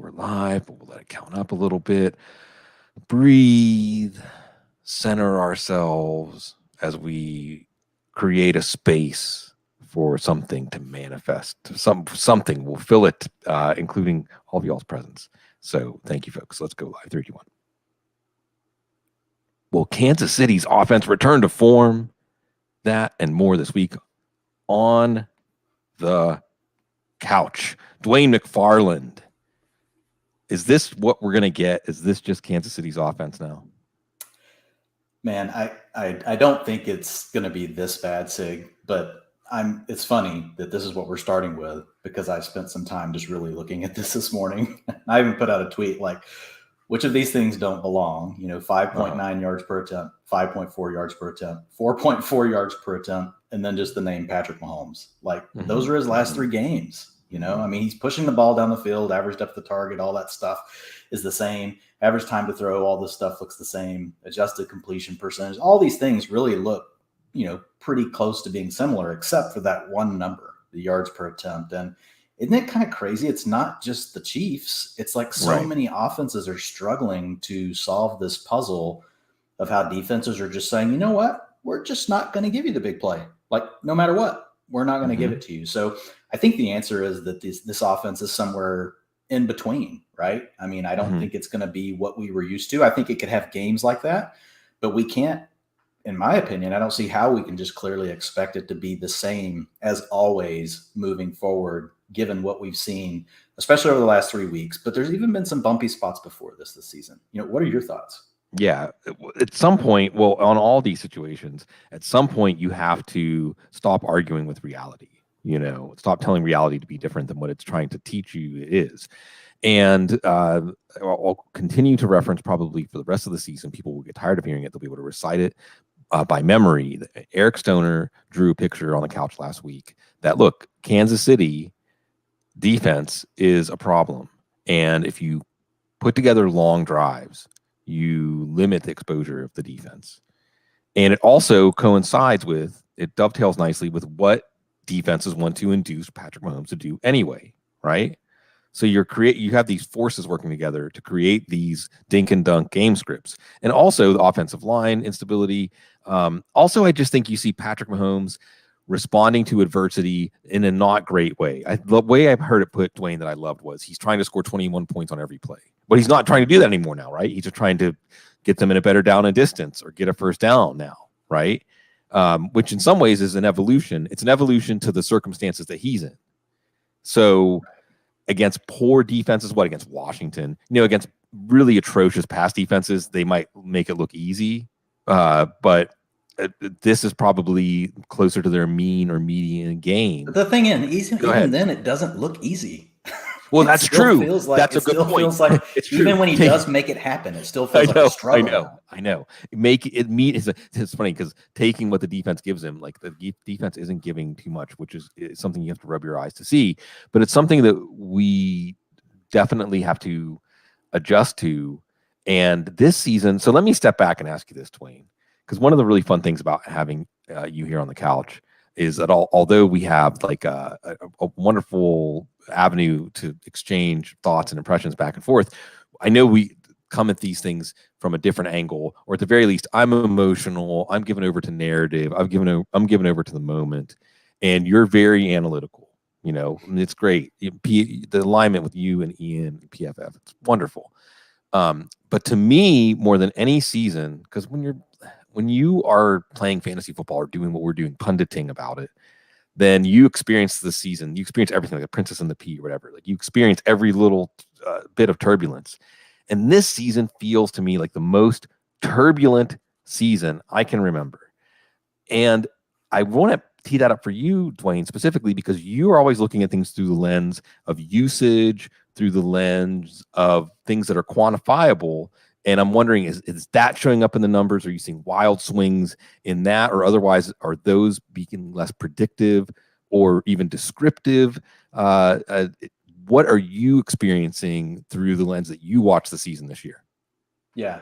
we're live, but we'll let it count up a little bit. Breathe, center ourselves as we create a space for something to manifest. Something will fill it, including all of y'all's presence. So thank you, folks. Let's go live. 3, 2, 1. Will Kansas City's offense return to form? That and more this week on the couch. Dwain McFarland. Is this what we're going to get? Is this just Kansas City's offense now? Man, I don't think it's going to be this bad, Sig, but it's funny that this is what we're starting with because I spent some time just really looking at this morning. I even put out a tweet like, which of these things don't belong? 5.9 yards per attempt, 5.4 yards per attempt, 4.4 yards per attempt, and then just the name Patrick Mahomes. Those are his last 3 games. He's pushing the ball down the field, average depth of target, all that stuff is the same. Average time to throw, all this stuff looks the same. Adjusted completion percentage, all these things really look, pretty close to being similar, except for that one number, the yards per attempt. And isn't it kind of crazy? It's not just the Chiefs. It's like so many offenses are struggling to solve this puzzle of how defenses are just saying, you know what? We're just not going to give you the big play. No matter what, we're not going to give it to you. So I think the answer is that this offense is somewhere in between, right? I don't think it's going to be what we were used to. I think it could have games like that, but we can't, in my opinion, I don't see how we can just clearly expect it to be the same as always moving forward, given what we've seen, especially over the last 3 weeks. But there's even been some bumpy spots before this season. What are your thoughts? Yeah, at some point, on all these situations, at some point you have to stop arguing with reality. Stop telling reality to be different than what it's trying to teach you it is. And I'll continue to reference probably for the rest of the season. People will get tired of hearing it. They'll be able to recite it by memory. Eric Stoner drew a picture on the couch last week that, look, Kansas City defense is a problem. And if you put together long drives, you limit the exposure of the defense. And it also it dovetails nicely with what defenses want to induce Patrick Mahomes to do anyway, right? So you have these forces working together to create these dink and dunk game scripts. And also the offensive line instability. Also, I just think you see Patrick Mahomes responding to adversity in a not great way. The way I've heard it put, Dwayne, that I loved was he's trying to score 21 points on every play. But he's not trying to do that anymore now, right? He's just trying to get them in a better down and distance or get a first down now, right? Which in some ways is an evolution. It's an evolution to the circumstances that he's in. So against poor defenses, against Washington, against really atrocious pass defenses, they might make it look easy. But this is probably closer to their mean or median game. But the thing is, even then, it doesn't look easy. Well, that's true. That's a good point. Feels like even when he does make it happen, it still feels like a struggle. I know. It's funny because taking what the defense gives him, the defense isn't giving too much, which is something you have to rub your eyes to see. But it's something that we definitely have to adjust to. And this season, so let me step back and ask you this, Dwayne, because one of the really fun things about having you here on the couch is that although we have a wonderful avenue to exchange thoughts and impressions back and forth, I know we come at these things from a different angle, or at the very least, I'm emotional. I'm given over to narrative. I'm given over to the moment, and you're very analytical. It's great. The alignment with you and Ian and PFF, it's wonderful. But to me, more than any season, because when you are playing fantasy football or doing what we're doing, punditing about it, then you experience the season. You experience everything, like the Princess and the Pea or whatever. You experience every little bit of turbulence. And this season feels to me like the most turbulent season I can remember. And I want to tee that up for you, Dwayne, specifically because you are always looking at things through the lens of usage, through the lens of things that are quantifiable. And I'm wondering, is that showing up in the numbers? Are you seeing wild swings in that? Or otherwise, are those being less predictive or even descriptive? What are you experiencing through the lens that you watch the season this year? Yeah.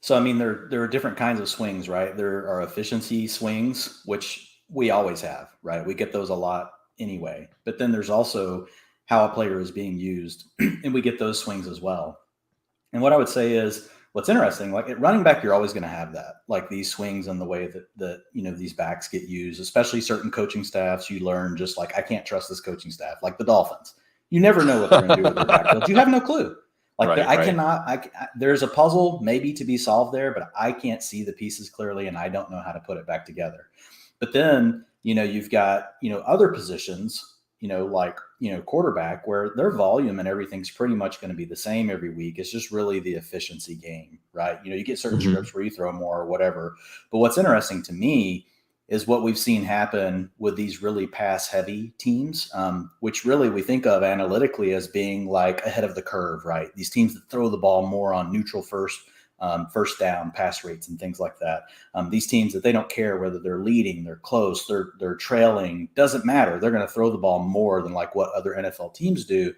So, there are different kinds of swings, right? There are efficiency swings, which we always have, right? We get those a lot anyway. But then there's also how a player is being used, and we get those swings as well. And what I would say is, what's interesting, like at running back, you're always going to have that, like these swings and the way that these backs get used, especially certain coaching staffs. You learn just like, I can't trust this coaching staff, like the Dolphins. You never know what they're going to do with their backfield. You have no clue. Like cannot. There's a puzzle maybe to be solved there, but I can't see the pieces clearly, and I don't know how to put it back together. But then you've got other positions. Like quarterback, where their volume and everything's pretty much going to be the same every week. It's just really the efficiency game, right? You get certain scripts where you throw more or whatever. But what's interesting to me is what we've seen happen with these really pass heavy teams, which really we think of analytically as being like ahead of the curve, right? These teams that throw the ball more on neutral first down pass rates and things like that. These teams that they don't care whether they're leading, they're close, they're trailing, doesn't matter. They're going to throw the ball more than like what other NFL teams do.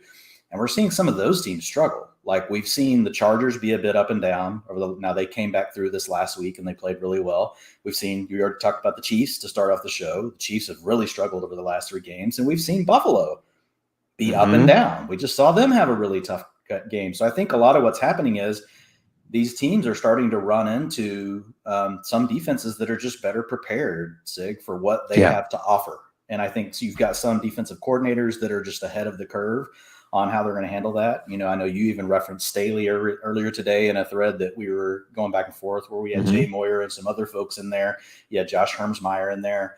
And we're seeing some of those teams struggle. Like we've seen the Chargers be a bit up and down. Now they came back through this last week and they played really well. We've seen, you already talked about the Chiefs to start off the show. The Chiefs have really struggled over the last 3 games. And we've seen Buffalo be up and down. We just saw them have a really tough game. So I think a lot of what's happening is these teams are starting to run into some defenses that are just better prepared, Sig, for what they have to offer. And I think so you've got some defensive coordinators that are just ahead of the curve on how they're going to handle that. I know you even referenced Staley earlier today in a thread that we were going back and forth where we had Jay Moyer and some other folks in there. You had Josh Hermsmeyer in there.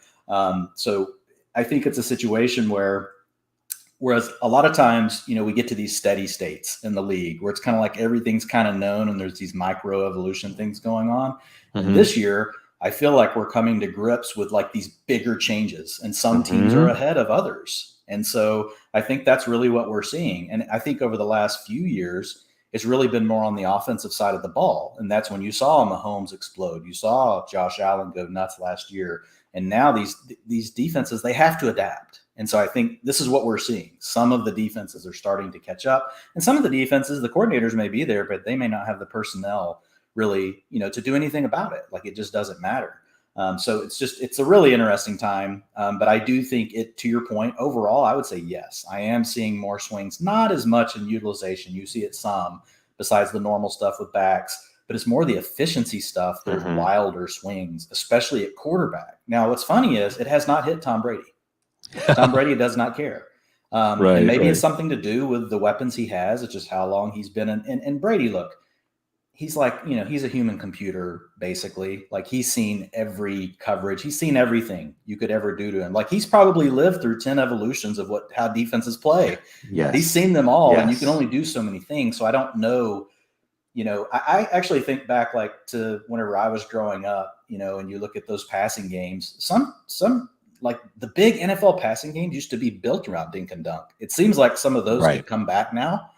So I think it's a situation whereas a lot of times, we get to these steady states in the league where it's kind of like everything's kind of known and there's these micro evolution things going on. And this year, I feel like we're coming to grips with like these bigger changes, and some teams are ahead of others. And so I think that's really what we're seeing. And I think over the last few years, it's really been more on the offensive side of the ball. And that's when you saw Mahomes explode. You saw Josh Allen go nuts last year. And now these defenses, they have to adapt. And so I think this is what we're seeing. Some of the defenses are starting to catch up. And some of the defenses, the coordinators may be there, but they may not have the personnel really, to do anything about it. Like it just doesn't matter. So it's a really interesting time. But I do think to your point, overall, I would say yes. I am seeing more swings, not as much in utilization. You see it some besides the normal stuff with backs, but it's more the efficiency stuff. There's wilder swings, especially at quarterback. Now, what's funny is it has not hit Tom Brady. Tom Brady does not care. And maybe it's something to do with the weapons he has. It's just how long he's been in. And Brady, look, he's like, he's a human computer, basically. Like he's seen every coverage. He's seen everything you could ever do to him. Like he's probably lived through 10 evolutions of how defenses play. Yes. He's seen them all, and you can only do so many things. So I don't know, I actually think back like to whenever I was growing up, and you look at those passing games, some like the big NFL passing games used to be built around dink and dunk. It seems like some of those could come back now,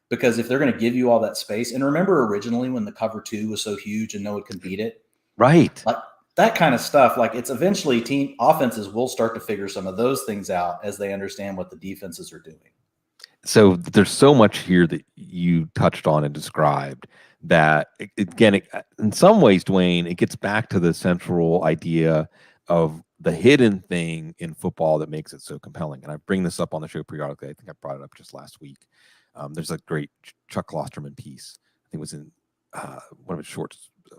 because if they're going to give you all that space, and remember originally when the cover 2 was so huge and no one could beat it, right? Like that kind of stuff. Like it's eventually team offenses will start to figure some of those things out as they understand what the defenses are doing. So there's so much here that you touched on and described that again, in some ways, Dwain, it gets back to the central idea of the hidden thing in football that makes it so compelling. And I bring this up on the show periodically. I think I brought it up just last week. There's a great Chuck Klosterman piece. I think it was in one of his short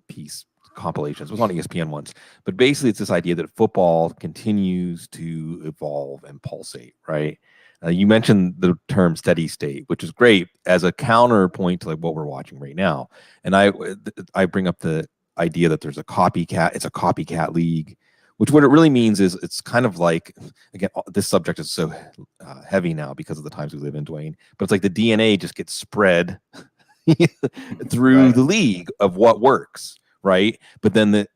piece compilations. It was on ESPN once. But basically, it's this idea that football continues to evolve and pulsate, right? You mentioned the term steady state, which is great as a counterpoint to like what we're watching right now. And I bring up the idea that there's a copycat. It's a copycat league. Which what it really means is it's kind of like, again, this subject is so heavy now because of the times we live in, Dwain, but it's like the DNA just gets spread through the league of what works, right? But then it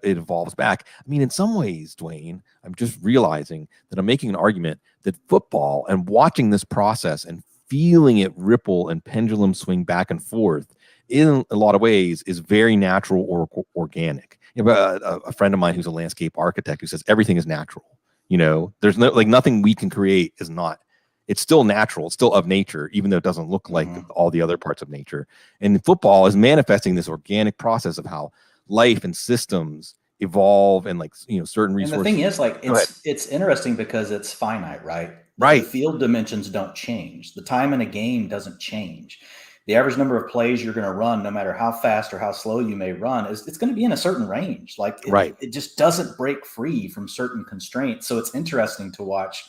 evolves back. I mean, in some ways, Dwain, I'm just realizing that I'm making an argument that football and watching this process and feeling it ripple and pendulum swing back and forth in a lot of ways is very natural or organic. A friend of mine who's a landscape architect who says everything is natural. There's nothing we can create is not. It's still natural. It's still of nature, even though it doesn't look like all the other parts of nature. And football is manifesting this organic process of how life and systems evolve and certain resources. And the thing is, like, it's interesting because it's finite, right? The field dimensions don't change. The time in a game doesn't change. The average number of plays you're going to run, no matter how fast or how slow you may run, it's going to be in a certain range. Like it just doesn't break free from certain constraints. So it's interesting to watch,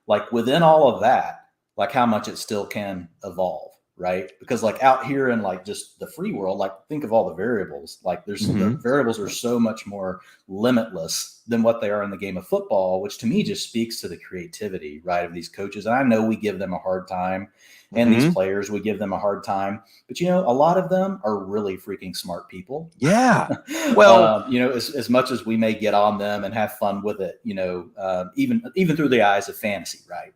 like within all of that, like how much it still can evolve, right? Because like out here in like just the free world, like think of all the variables. Like the variables are so much more limitless than what they are in the game of football, which to me just speaks to the creativity, right, of these coaches. And I know we give them a hard time. And these players, we give them a hard time. But, a lot of them are really freaking smart people. Yeah. Well, as much as we may get on them and have fun with it, even through the eyes of fantasy, right?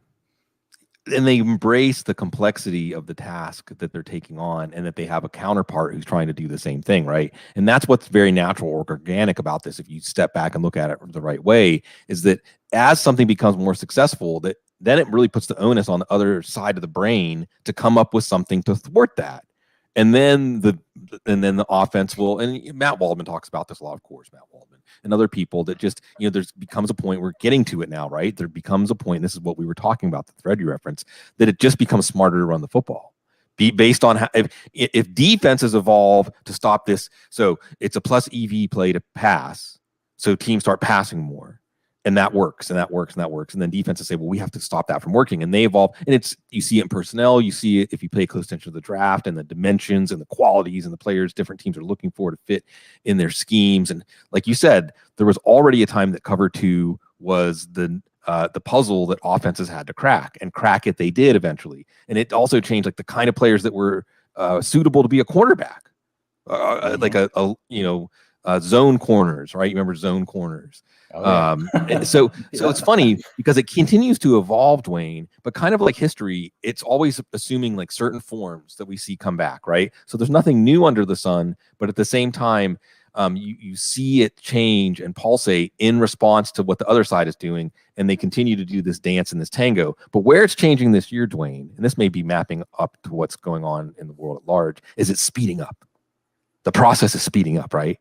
And they embrace the complexity of the task that they're taking on, and that they have a counterpart who's trying to do the same thing, right? And that's what's very natural or organic about this, if you step back and look at it the right way, is that as something becomes more successful, that then it really puts the onus on the other side of the brain to come up with something to thwart that. And then the offense will, and Matt Waldman talks about this a lot, of course, Matt Waldman and other people, that just, there's becomes a point, we're getting to it now, right? There becomes a point, this is what we were talking about, the thread you reference, that it just becomes smarter to run the football. Based on how, if defenses evolve to stop this, so it's a plus EV play to pass, so teams start passing more. And that works, and that works, and that works. And then defenses say, well, we have to stop that from working. And they evolve. And you see it in personnel. You see it if you pay close attention to the draft and the dimensions and the qualities and the players different teams are looking for to fit in their schemes. And like you said, there was already a time that cover 2 was the puzzle that offenses had to crack, and crack it they did eventually. And it also changed like the kind of players that were suitable to be a cornerback, like zone corners, right? You remember zone corners. Oh, yeah. So it's funny because it continues to evolve, Dwain, but kind of like history, it's always assuming like certain forms that we see come back, right? So there's nothing new under the sun, but at the same time, you see it change and pulsate in response to what the other side is doing, and they continue to do this dance and this tango. But where it's changing this year, Dwain, and this may be mapping up to what's going on in the world at large, is it's speeding up. The process is speeding up, right?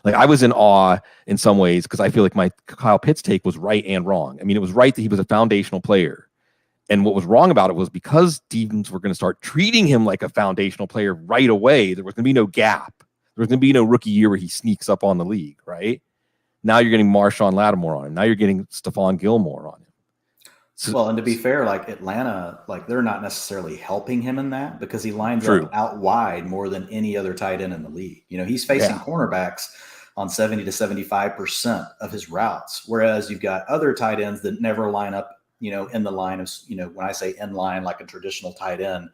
Like I was in awe in some ways because I feel like my Kyle Pitts take was right and wrong. I mean, it was right that he was a foundational player. And what was wrong about it was because teams were going to start treating him like a foundational player right away, there was going to be no gap. There was going to be no rookie year where he sneaks up on the league, right? Now you're getting Marshawn Lattimore on him. Now you're getting Stephon Gilmore on him. So, well, and to be fair, like Atlanta, like they're not necessarily helping him in that because he lines up out wide more than any other tight end in the league. He's facing cornerbacks on 70 to 75% of his routes. Whereas you've got other tight ends that never line up, in the line of, when I say in line, like a traditional tight end,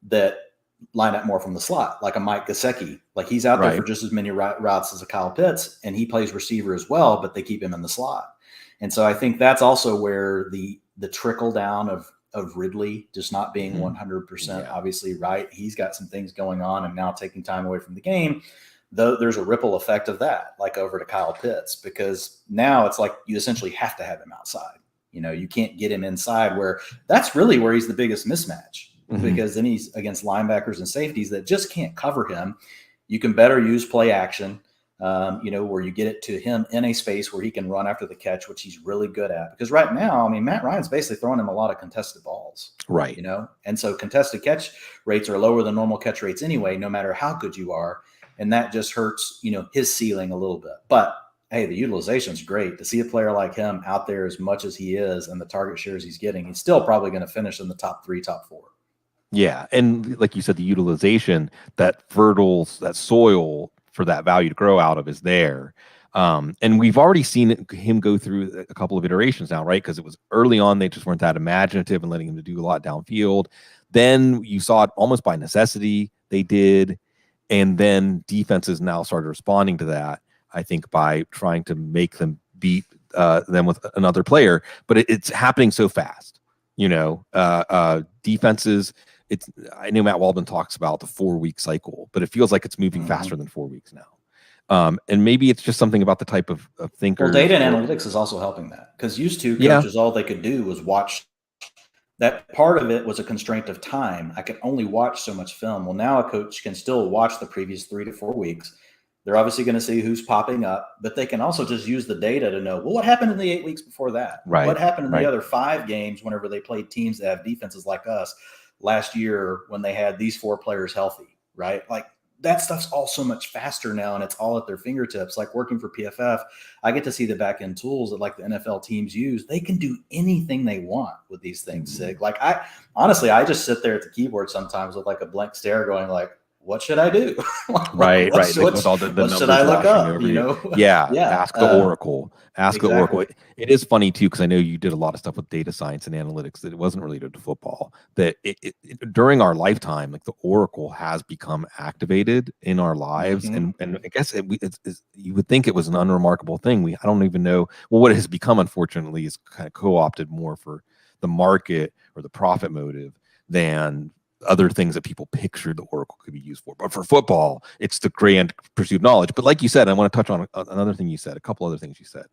that line up more from the slot, like a Mike Gesicki. Like he's out there for just as many routes as a Kyle Pitts, and he plays receiver as well, but they keep him in the slot. And so I think that's also where the trickle down of Ridley just not being 100% obviously right. He's got some things going on and now taking time away from the game. Though there's a ripple effect of that, like over to Kyle Pitts, because now it's like you essentially have to have him outside. You can't get him inside, where that's really where he's the biggest mismatch, because then he's against linebackers and safeties that just can't cover him. You can better use play action, where you get it to him in a space where he can run after the catch, which he's really good at. Because right now, I mean, Matt Ryan's basically throwing him a lot of contested balls, right? And so contested catch rates are lower than normal catch rates anyway, no matter how good you are. And that just hurts, his ceiling a little bit. But hey, the utilization is great. To see a player like him out there as much as he is and the target shares he's getting, he's still probably going to finish in the top 3, top 4. Yeah. And like you said, the utilization, that that soil for that value to grow out of is there. And we've already seen him go through a couple of iterations now, right? Because it was early on, they just weren't that imaginative and letting him do a lot downfield. Then you saw it almost by necessity, they did. And then defenses now started responding to that, I think, by trying to make them beat them with another player. But it's happening so fast, defenses. I know Matt Waldman talks about the 4-week cycle, but it feels like it's moving faster than 4 weeks now. And maybe it's just something about the type of thinker. Well, data and analytics is also helping that, because used to coaches, all they could do was watch. That part of it was a constraint of time. I could only watch so much film. Well, now a coach can still watch the previous 3 to 4 weeks, They're obviously going to see who's popping up, but they can also just use the data to know, well, what happened in the 8 weeks before that? Right. What happened in right. the other 5 games whenever they played teams that have defenses like us last year when they had these 4 players healthy, right? Like that stuff's all so much faster now, and it's all at their fingertips. Like working for PFF, I get to see the back end tools that like the NFL teams use. They can do anything they want with these things, Sig. Like I just sit there at the keyboard sometimes with like a blank stare going like, what should I do? Right. What should I look up? You know? Yeah. Yeah. Ask the Oracle. Ask the Oracle. Exactly. It is funny too, because I know you did a lot of stuff with data science and analytics that it wasn't related to football. That during our lifetime, like the Oracle has become activated in our lives, and I guess you would think it was an unremarkable thing. I don't even know. Well, what it has become, unfortunately, is kind of co-opted more for the market or the profit motive than other things that people pictured the Oracle could be used for. But for football, it's the grand pursuit of knowledge. But like you said, I want to touch on another thing you said, a couple other things you said.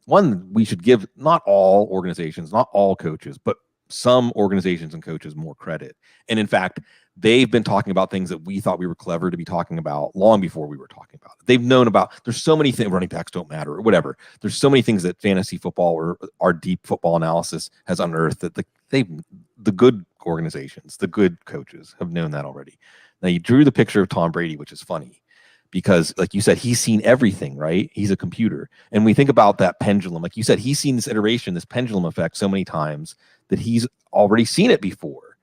One, we should give not all organizations, not all coaches, but some organizations and coaches more credit. And in fact, they've been talking about things that we thought we were clever to be talking about long before we were talking about it. They've known about, there's so many things, running backs don't matter or whatever. There's so many things that fantasy football or our deep football analysis has unearthed that the good organizations, the good coaches have known that already. Now you drew the picture of Tom Brady, which is funny because like you said, he's seen everything, right? He's a computer. And we think about that pendulum. Like you said, he's seen this iteration, this pendulum effect so many times that he's already seen it before.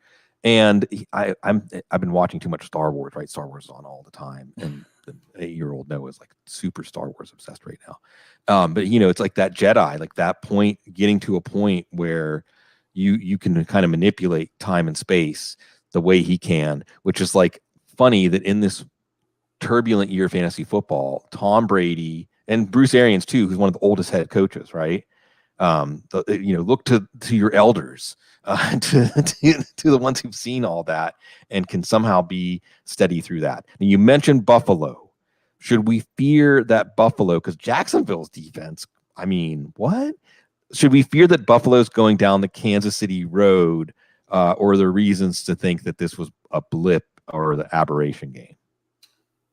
And I've been watching too much Star Wars, right? Star Wars is on all the time. And the 8-year-old Noah is like super Star Wars obsessed right now. But you know, it's like that Jedi, like that point, getting to a point where you can kind of manipulate time and space the way he can, which is like funny that in this turbulent year of fantasy football, Tom Brady and Bruce Arians too, who's one of the oldest head coaches, right? Look to your elders, to the ones who've seen all that and can somehow be steady through that. And you mentioned Buffalo. Should we fear that Buffalo? Because Jacksonville's defense, I mean, what? Should we fear that Buffalo's going down the Kansas City road, or are there reasons to think that this was a blip or the aberration game?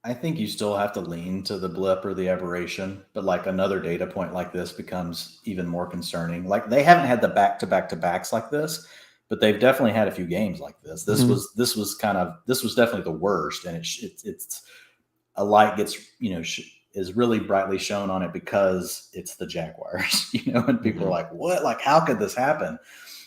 I think you still have to lean to the blip or the aberration, but like another data point like this becomes even more concerning. Like they haven't had the back-to-backs like this, but they've definitely had a few games like this. This was definitely the worst, and it's a light gets is really brightly shown on it because it's the Jaguars, and people are like, what? Like, how could this happen?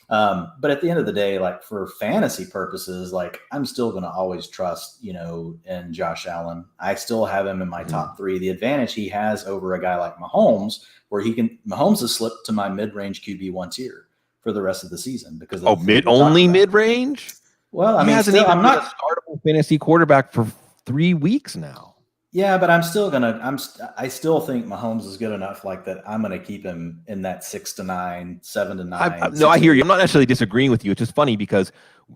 But at the end of the day, like for fantasy purposes, like I'm still going to always trust, in Josh Allen. I still have him in my top 3. The advantage he has over a guy like Mahomes, where Mahomes has slipped to my mid-range QB1 tier for the rest of the season because mid-range. Well, I mean, hasn't even been a startable fantasy quarterback for 3 weeks now. Yeah, but I still think Mahomes is good enough like that. I'm going to keep him in that 6 to 9, 7 to 9. No, I hear you. I'm not necessarily disagreeing with you. It's just funny because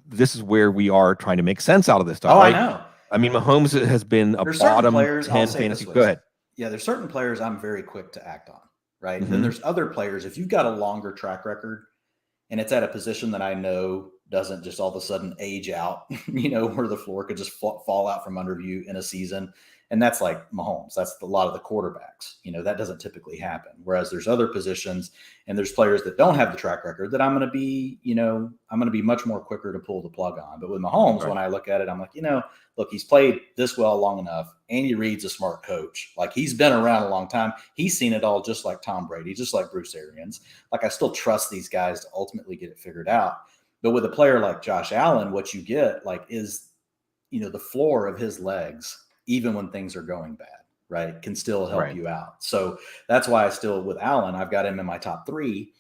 this is where we are trying to make sense out of this stuff. Oh, right? I know. I mean, Mahomes has been a bottom 10 fantasy. Go ahead. Yeah, there's certain players I'm very quick to act on, right? Then there's other players. If you've got a longer track record and it's at a position that I know doesn't just all of a sudden age out, where the floor could just fall out from under you in a season. And that's like Mahomes. That's a lot of the quarterbacks. That doesn't typically happen. Whereas there's other positions and there's players that don't have the track record that I'm going to be, much more quicker to pull the plug on. But with Mahomes, when I look at it, I'm like, look, he's played this well long enough. Andy Reid's a smart coach. Like he's been around a long time. He's seen it all, just like Tom Brady, just like Bruce Arians. Like I still trust these guys to ultimately get it figured out. But with a player like Josh Allen, what you get is, the floor of his legs, even when things are going bad, right, can still help you out. So that's why with Allen, I've got him in my top 3,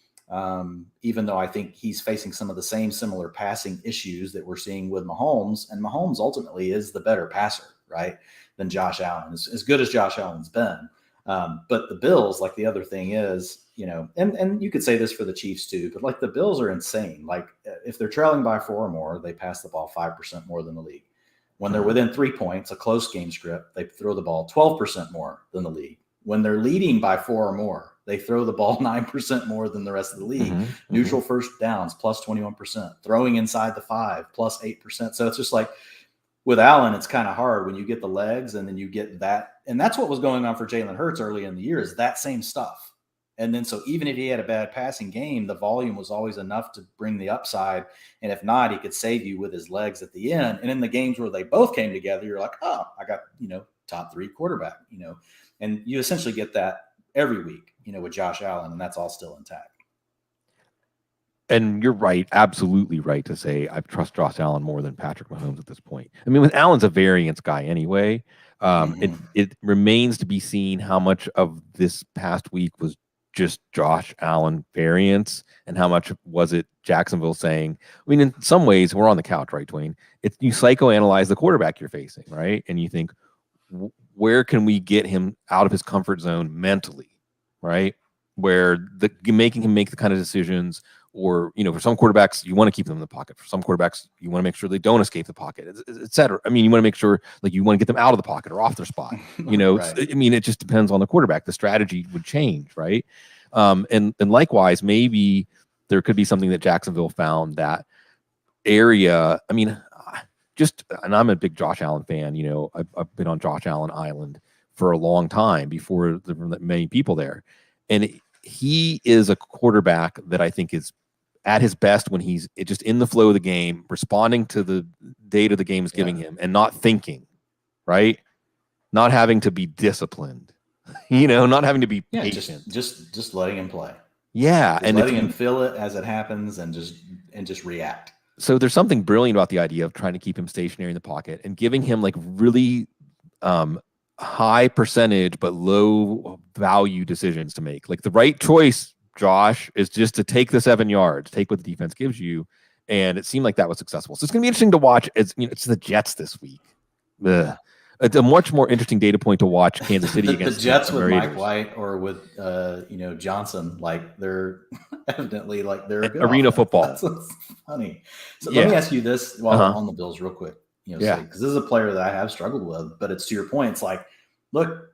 even though I think he's facing some of the same similar passing issues that we're seeing with Mahomes. And Mahomes ultimately is the better passer, right, than Josh Allen, as good as Josh Allen's been. But the Bills, like the other thing is, and you could say this for the Chiefs too, but like the Bills are insane. Like if they're trailing by 4 or more, they pass the ball 5% more than the league. When they're within 3 points, a close game script, they throw the ball 12% more than the league. When they're leading by 4 or more, they throw the ball 9% more than the rest of the league. Neutral first downs, plus 21%. Throwing inside the 5, plus 8%. So it's just like with Allen, it's kind of hard when you get the legs and then you get that. And that's what was going on for Jalen Hurts early in the year, is that same stuff. And then so even if he had a bad passing game, the volume was always enough to bring the upside. And if not, he could save you with his legs at the end. And in the games where they both came together, you're like, oh, I got, top 3 quarterback, and you essentially get that every week, with Josh Allen, and that's all still intact. And you're right, absolutely right to say I trust Josh Allen more than Patrick Mahomes at this point. I mean, with Allen's a variance guy anyway. It remains to be seen how much of this past week was just Josh Allen variance and how much was it Jacksonville saying, I mean, in some ways, we're on the couch, right, Dwayne? You psychoanalyze the quarterback you're facing, right? And you think, where can we get him out of his comfort zone mentally, right? Where making him make the kind of decisions, or, for some quarterbacks, you want to keep them in the pocket. For some quarterbacks, you want to make sure they don't escape the pocket, et cetera. I mean, you want to make sure, you want to get them out of the pocket or off their spot. Right. I mean, it just depends on the quarterback. The strategy would change, right? And likewise, maybe there could be something that Jacksonville found that area. I mean, and I'm a big Josh Allen fan. I've been on Josh Allen Island for a long time before there were many people there. And he is a quarterback that I think is at his best when he's just in the flow of the game, responding to the data the game is giving him and not thinking, right? Not having to be disciplined, not having to be patient. Just letting him play. Yeah. And letting him feel it as it happens and just react. So there's something brilliant about the idea of trying to keep him stationary in the pocket and giving him really high percentage but low value decisions to make. Like the right choice, Josh, is just to take the 7 yards, take what the defense gives you, and it seemed like that was successful. So it's going to be interesting to watch. It's the Jets this week. It's a much more interesting data point to watch Kansas City against the Jets with Mike White or with Johnson. Like they're evidently they're a good arena offense. Football. That's funny. So let me ask you this while on the Bills real quick. Because this is a player that I have struggled with, but it's to your point. It's like, look,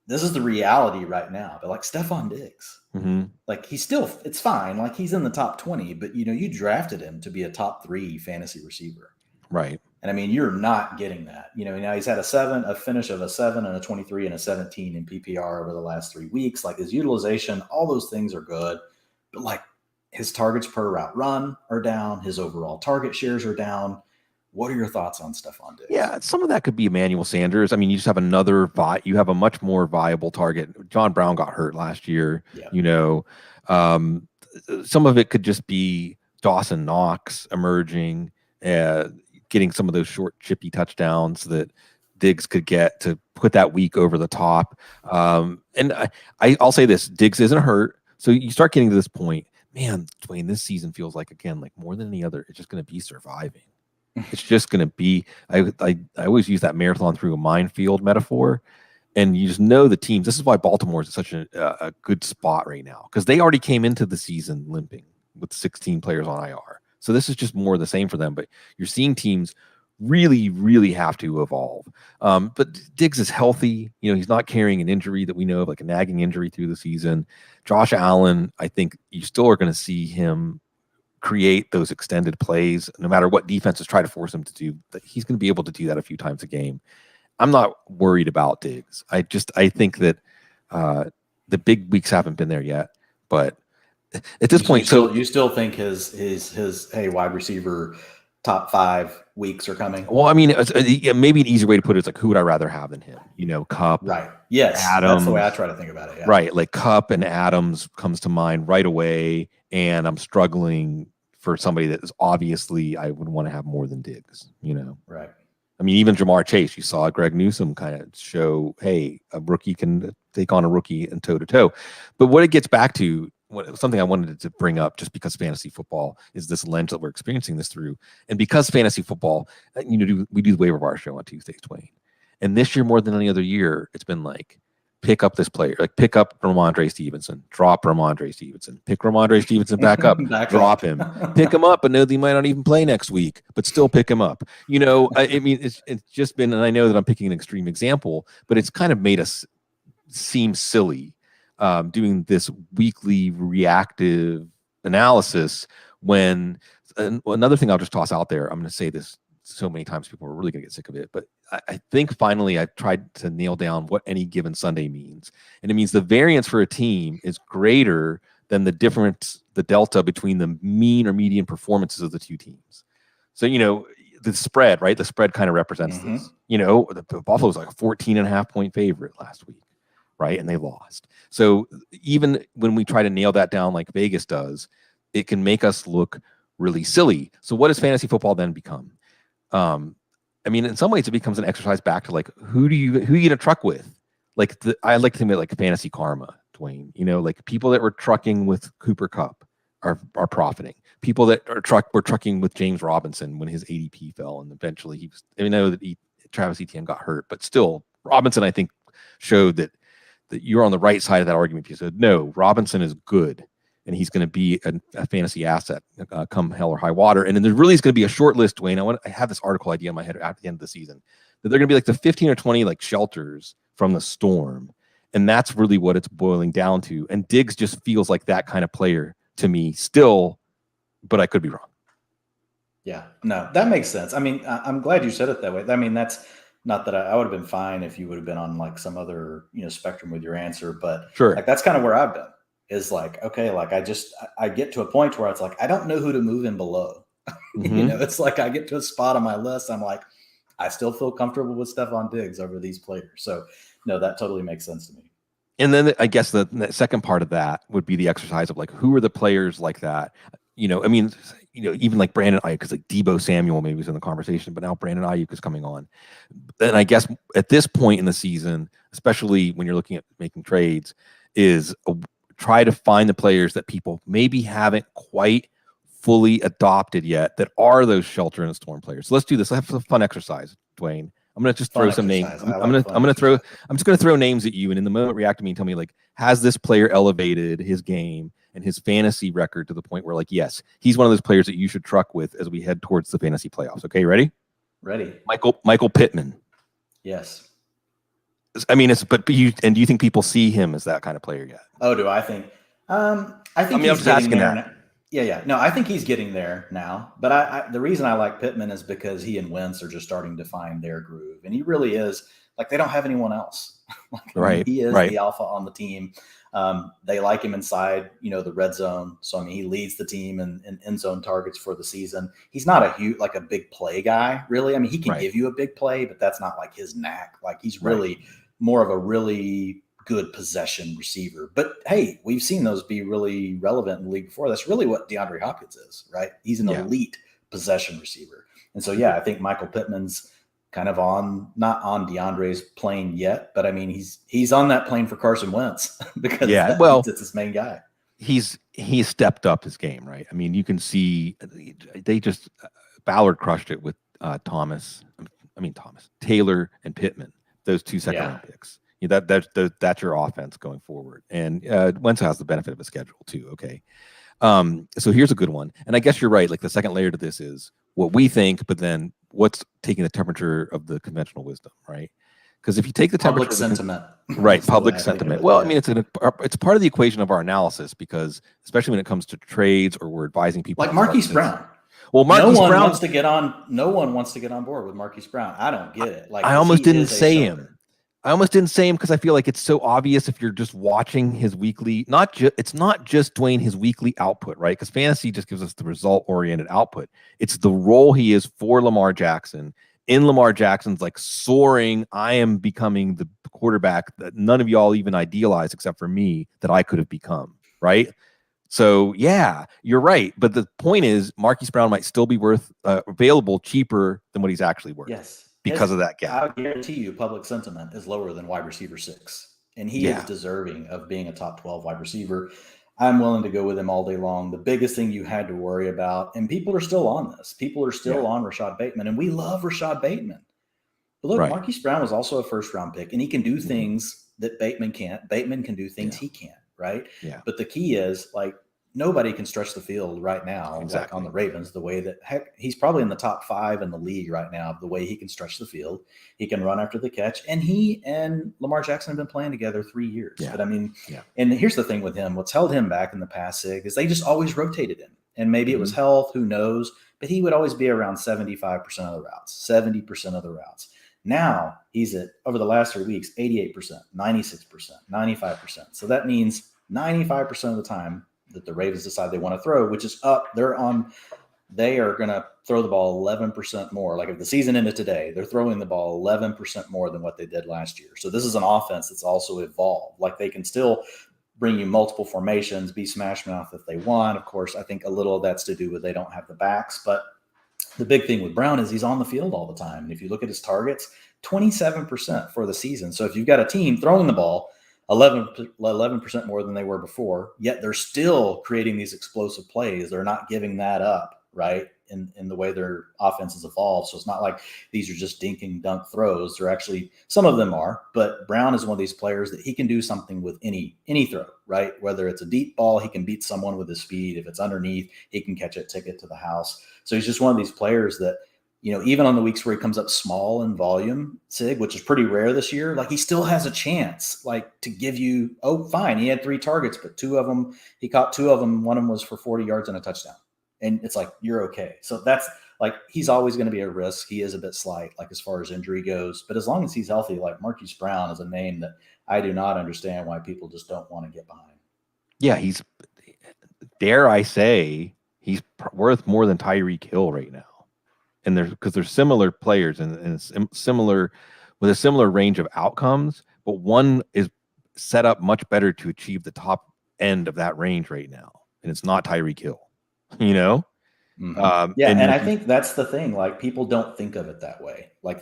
this is the reality right now. But Stephon Diggs, he's still, it's fine. He's in the top 20, but you drafted him to be a top 3 fantasy receiver. Right. And I mean, you're not getting that. Now he's had a finish of a 7 and a 23 and a 17 in PPR over the last 3 weeks. His utilization, all those things are good, but his targets per route run are down. His overall target shares are down. What are your thoughts on Stephon Diggs? Yeah, some of that could be Emmanuel Sanders. I mean, you just have you have a much more viable target. John Brown got hurt last year. Yeah. Some of it could just be Dawson Knox emerging, getting some of those short, chippy touchdowns that Diggs could get to put that week over the top. And I'll say this: Diggs isn't hurt, so you start getting to this point. Man, Dwayne, this season feels again, more than any other, it's just going to be surviving. It's just going to be, I always use that marathon through a minefield metaphor. And you just know the teams. This is why Baltimore is such a good spot right now, because they already came into the season limping with 16 players on IR. So this is just more of the same for them. But you're seeing teams really, really have to evolve. But Diggs is healthy. He's not carrying an injury that we know of, a nagging injury through the season. Josh Allen, I think you still are going to see him create those extended plays, no matter what defenses try to force him to do. He's going to be able to do that a few times a game. I'm not worried about Diggs. I think that the big weeks haven't been there yet, but at this point, you still think his wide receiver top 5 weeks are coming? Well, I mean, maybe an easier way to put it is who would I rather have than him? Kupp, right? Yes, Adams, that's the way I try to think about it. Yeah. Right, Kupp and Adams comes to mind right away, and I'm struggling for somebody that is obviously I would want to have more than Diggs. Right. I mean, even Jamar Chase, you saw Greg Newsome kind of show, hey, a rookie can take on a rookie and toe to toe. But what it gets back to, something I wanted to bring up, just because fantasy football is this lens that we're experiencing this through, and because fantasy football, we do the waiver wire show on Tuesdays, Dwayne. And this year, more than any other year, it's been pick up this player, pick up Ramondre Stevenson, drop Ramondre Stevenson, pick Ramondre Stevenson back up, drop him, pick him up, and know that he might not even play next week, but still pick him up. I mean, it's just been, and I know that I'm picking an extreme example, but it's kind of made us seem silly doing this weekly reactive analysis when, and another thing I'll just toss out there, I'm going to say this so many times people are really going to get sick of it. But I think finally I've tried to nail down what any given Sunday means. And it means the variance for a team is greater than the difference, the delta between the mean or median performances of the two teams. So, the spread, right? The spread kind of represents this. The Buffalo's like a 14.5 point favorite last week, right? And they lost. So even when we try to nail that down like Vegas does, it can make us look really silly. So what does fantasy football then become? In some ways it becomes an exercise back to like, who you gonna truck with? Like I like to think of it like fantasy karma, Dwayne. Like people that were trucking with Cooper Kupp are profiting. People that were trucking with James Robinson when his ADP fell, and eventually he was. I know that Travis Etienne got hurt, but still Robinson I think showed that you're on the right side of that argument. You said no, Robinson is good, and he's going to be a fantasy asset come hell or high water. And then there really is going to be a short list, Dwayne. I have this article idea in my head at the end of the season that they're going to be like the 15 or 20 like shelters from the storm, and that's really what it's boiling down to. And Diggs just feels like that kind of player to me still, but I could be wrong. Yeah, no, that makes sense. I'm glad you said it that way. That's not that I would have been fine if you would have been on like some other, spectrum with your answer, but sure. Like that's kind of where I've been is like, okay, like I get to a point where it's like, I don't know who to move in below. Mm-hmm. It's like I get to a spot on my list. I'm like, I still feel comfortable with Stephon Diggs over these players. So no, that totally makes sense to me. And then I guess the second part of that would be the exercise of like, who are the players like that? Even like Brandon Ayuk, because like Deebo Samuel maybe was in the conversation, but now Brandon Ayuk is coming on. And I guess at this point in the season, especially when you're looking at making trades, is try to find the players that people maybe haven't quite fully adopted yet that are those shelter in the storm players. So let's do this. Let's have a fun exercise, Dwayne. I'm going to just throw some names. I'm just going to throw names at you, and in the moment react to me and tell me like, has this player elevated his game and his fantasy record to the point where like, yes, he's one of those players that you should truck with as we head towards the fantasy playoffs. Okay, ready? Ready. Michael Pittman. Yes. Do you think people see him as that kind of player yet? Oh, do I think? I'm just asking that. Yeah. No, I think he's getting there now. But the reason I like Pittman is because he and Wentz are just starting to find their groove. And he really is like, they don't have anyone else. Right. He is the alpha on the team. They like him inside, the red zone. So, he leads the team in end zone targets for the season. He's not a big play guy, really. He can give you a big play, but that's not like his knack. Like he's really more of a really good possession receiver. But hey, we've seen those be really relevant in the league before. That's really what DeAndre Hopkins is, right? He's an elite possession receiver. And so, I think Michael Pittman's kind of not on DeAndre's plane yet, but he's on that plane for Carson Wentz because it's his main guy. He's stepped up his game, right? You can see they just Ballard crushed it with Taylor and Pittman, those two second-round picks. That's your offense going forward, and Wentz has the benefit of a schedule too. Okay, so here's a good one, and I guess you're right. Like the second layer to this is what we think, but then what's taking the temperature of the conventional wisdom, right? Because if you take the public sentiment, public sentiment. Well, it's part of the equation of our analysis because especially when it comes to trades or we're advising people like Marquise Brown. Well, no one wants to get on board with Marquise Brown. I don't get it. Like I almost didn't say him. I almost didn't say him because I feel like it's so obvious if you're just watching his weekly. It's not just Dwayne his weekly output, right? Because fantasy just gives us the result-oriented output. It's the role he is for Lamar Jackson. In Lamar Jackson's like soaring, I am becoming the quarterback that none of y'all even idealize except for me that I could have become, right? So yeah, you're right. But the point is, Marquise Brown might still be available cheaper than what he's actually worth. Yes. Because of that gap. I guarantee you public sentiment is lower than wide receiver 6. And he is deserving of being a top 12 wide receiver. I'm willing to go with him all day long. The biggest thing you had to worry about, and people are still on this, people are still on Rashad Bateman, and we love Rashad Bateman. But look, Marquise Brown was also a first-round pick, and he can do things that Bateman can't. Bateman can do things he can't, right? Yeah. But the key is, like, nobody can stretch the field right now, like on the Ravens, the way that he's probably in the top 5 in the league right now, the way he can stretch the field. He can run after the catch. And he and Lamar Jackson have been playing together 3 years. Yeah. But and here's the thing with him, what's held him back in the past, Sig, is they just always rotated him. And maybe it was health, who knows? But he would always be around 75% of the routes, 70% of the routes. Now he's at, over the last 3 weeks, 88%, 96%, 95%. So that means 95% of the time that the Ravens decide they want to throw, which is up, they are going to throw the ball 11% more. Like if the season ended today, they're throwing the ball 11% more than what they did last year. So this is an offense that's also evolved. Like they can still bring you multiple formations, be smash mouth if they want. Of course, I think a little of that's to do with they don't have the backs. But the big thing with Brown is he's on the field all the time. And if you look at his targets, 27% for the season. So if you've got a team throwing the ball 11% more than they were before, yet they're still creating these explosive plays, they're not giving that up, right? In the way their offense has evolved. So it's not like these are just dink and dunk throws. They're actually, some of them are, but Brown is one of these players that he can do something with any throw, right? Whether it's a deep ball, he can beat someone with his speed. If it's underneath, he can catch it, take it to the house. So he's just one of these players that, even on the weeks where he comes up small in volume, Sig, which is pretty rare this year, like he still has a chance, like to give you, oh, fine. He had 3 targets, but 2 of them, he caught 2 of them. One of them was for 40 yards and a touchdown. And it's like, you're okay. So that's like, he's always going to be a risk. He is a bit slight, like as far as injury goes, but as long as he's healthy, like Marquise Brown is a name that I do not understand why people just don't want to get behind. Yeah. Dare I say, he's worth more than Tyreek Hill right now. And because they're similar players and similar with a similar range of outcomes, but one is set up much better to achieve the top end of that range right now. And it's not Tyreek Hill, Mm-hmm. And I think that's the thing. Like people don't think of it that way. Like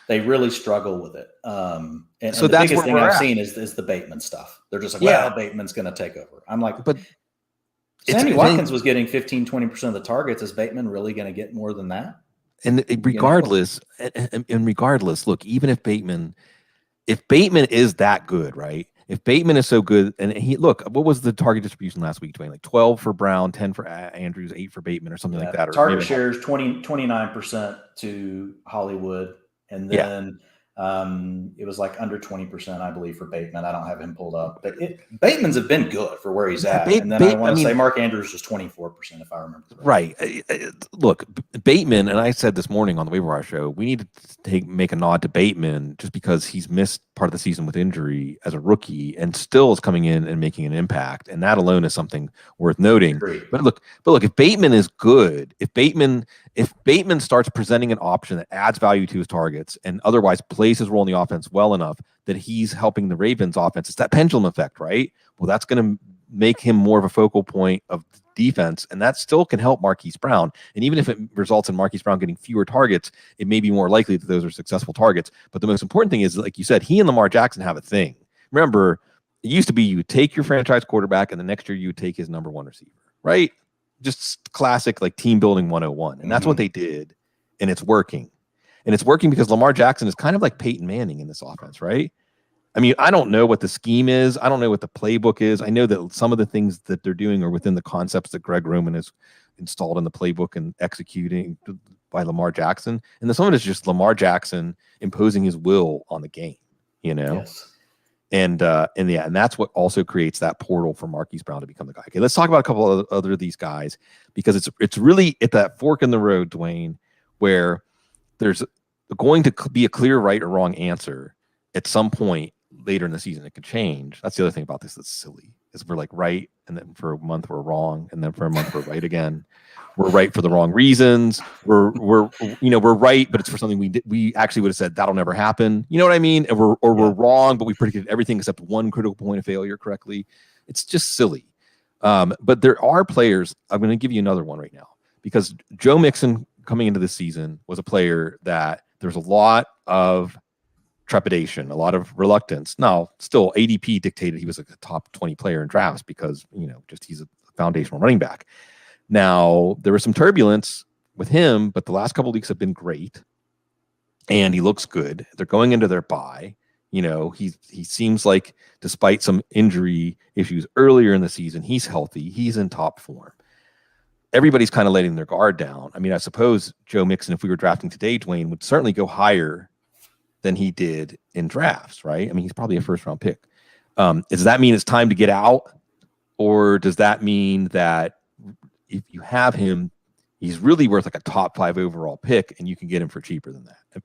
they really struggle with it. And so the biggest thing I've seen is the Bateman stuff. They're just like, well, Bateman's going to take over. I'm like, but Sammy Watkins was getting 15-20% of the targets. Is Bateman really going to get more than that? And regardless, look, even if Bateman is that good, right? If Bateman is so good, and what was the target distribution last week, Dwayne? Like 12 for Brown, 10 for Andrews, 8 for Bateman, or something like that. Or target shares 29% to Hollywood, and then it was like under 20%, I believe, for Bateman. I don't have him pulled up, but Bateman's have been good for where he's at. And then I want to say Mark Andrews was 24%, if I remember correctly. Right. Look, Bateman, and I said this morning on the Waiver Wire show, we need to make a nod to Bateman just because he's missed part of the season with injury as a rookie and still is coming in and making an impact. And that alone is something worth noting. Agreed. But look, if Bateman is good, if Bateman starts presenting an option that adds value to his targets and otherwise plays his role in the offense well enough that he's helping the Ravens offense, it's that pendulum effect, right? Well, that's going to make him more of a focal point of defense, and that still can help Marquise Brown. And even if it results in Marquise Brown getting fewer targets, it may be more likely that those are successful targets. But the most important thing is, like you said, he and Lamar Jackson have a thing. Remember, it used to be you would take your franchise quarterback, and the next year you would take his number 1 receiver, right? Just classic like team building 101. And that's what they did, and it's working. And it's working because Lamar Jackson is kind of like Peyton Manning in this offense, right? I mean, I don't know what the scheme is. I don't know what the playbook is. I know that some of the things that they're doing are within the concepts that Greg Roman has installed in the playbook and executing by Lamar Jackson. And then some of it is just Lamar Jackson imposing his will on the game, Yes. And that's what also creates that portal for Marquise Brown to become the guy. Okay, let's talk about a couple of other of these guys, because it's really at that fork in the road, Dwayne, where there's going to be a clear right or wrong answer at some point later in the season. It could change. That's the other thing about this that's silly, is we're like right, and then for a month we're wrong, and then for a month we're right again. We're right for the wrong reasons. We're right, but it's for something we actually would have said that'll never happen. You know what I mean? We're wrong, but we predicted everything except one critical point of failure correctly. It's just silly. But there are players. I'm going to give you another one right now, because Joe Mixon coming into this season was a player that there's a lot of trepidation, a lot of reluctance. Now, still ADP dictated he was a top 20 player in drafts because, just he's a foundational running back. Now, there was some turbulence with him, but the last couple of weeks have been great, and he looks good. They're going into their bye. He seems like, despite some injury issues earlier in the season, he's healthy. He's in top form. Everybody's kind of letting their guard down. I mean, I suppose Joe Mixon, if we were drafting today, Dwayne, would certainly go higher than he did in drafts, right? I mean, he's probably a first-round pick. Does that mean it's time to get out, or does that mean that if you have him, he's really worth like a top 5 overall pick, and you can get him for cheaper than that.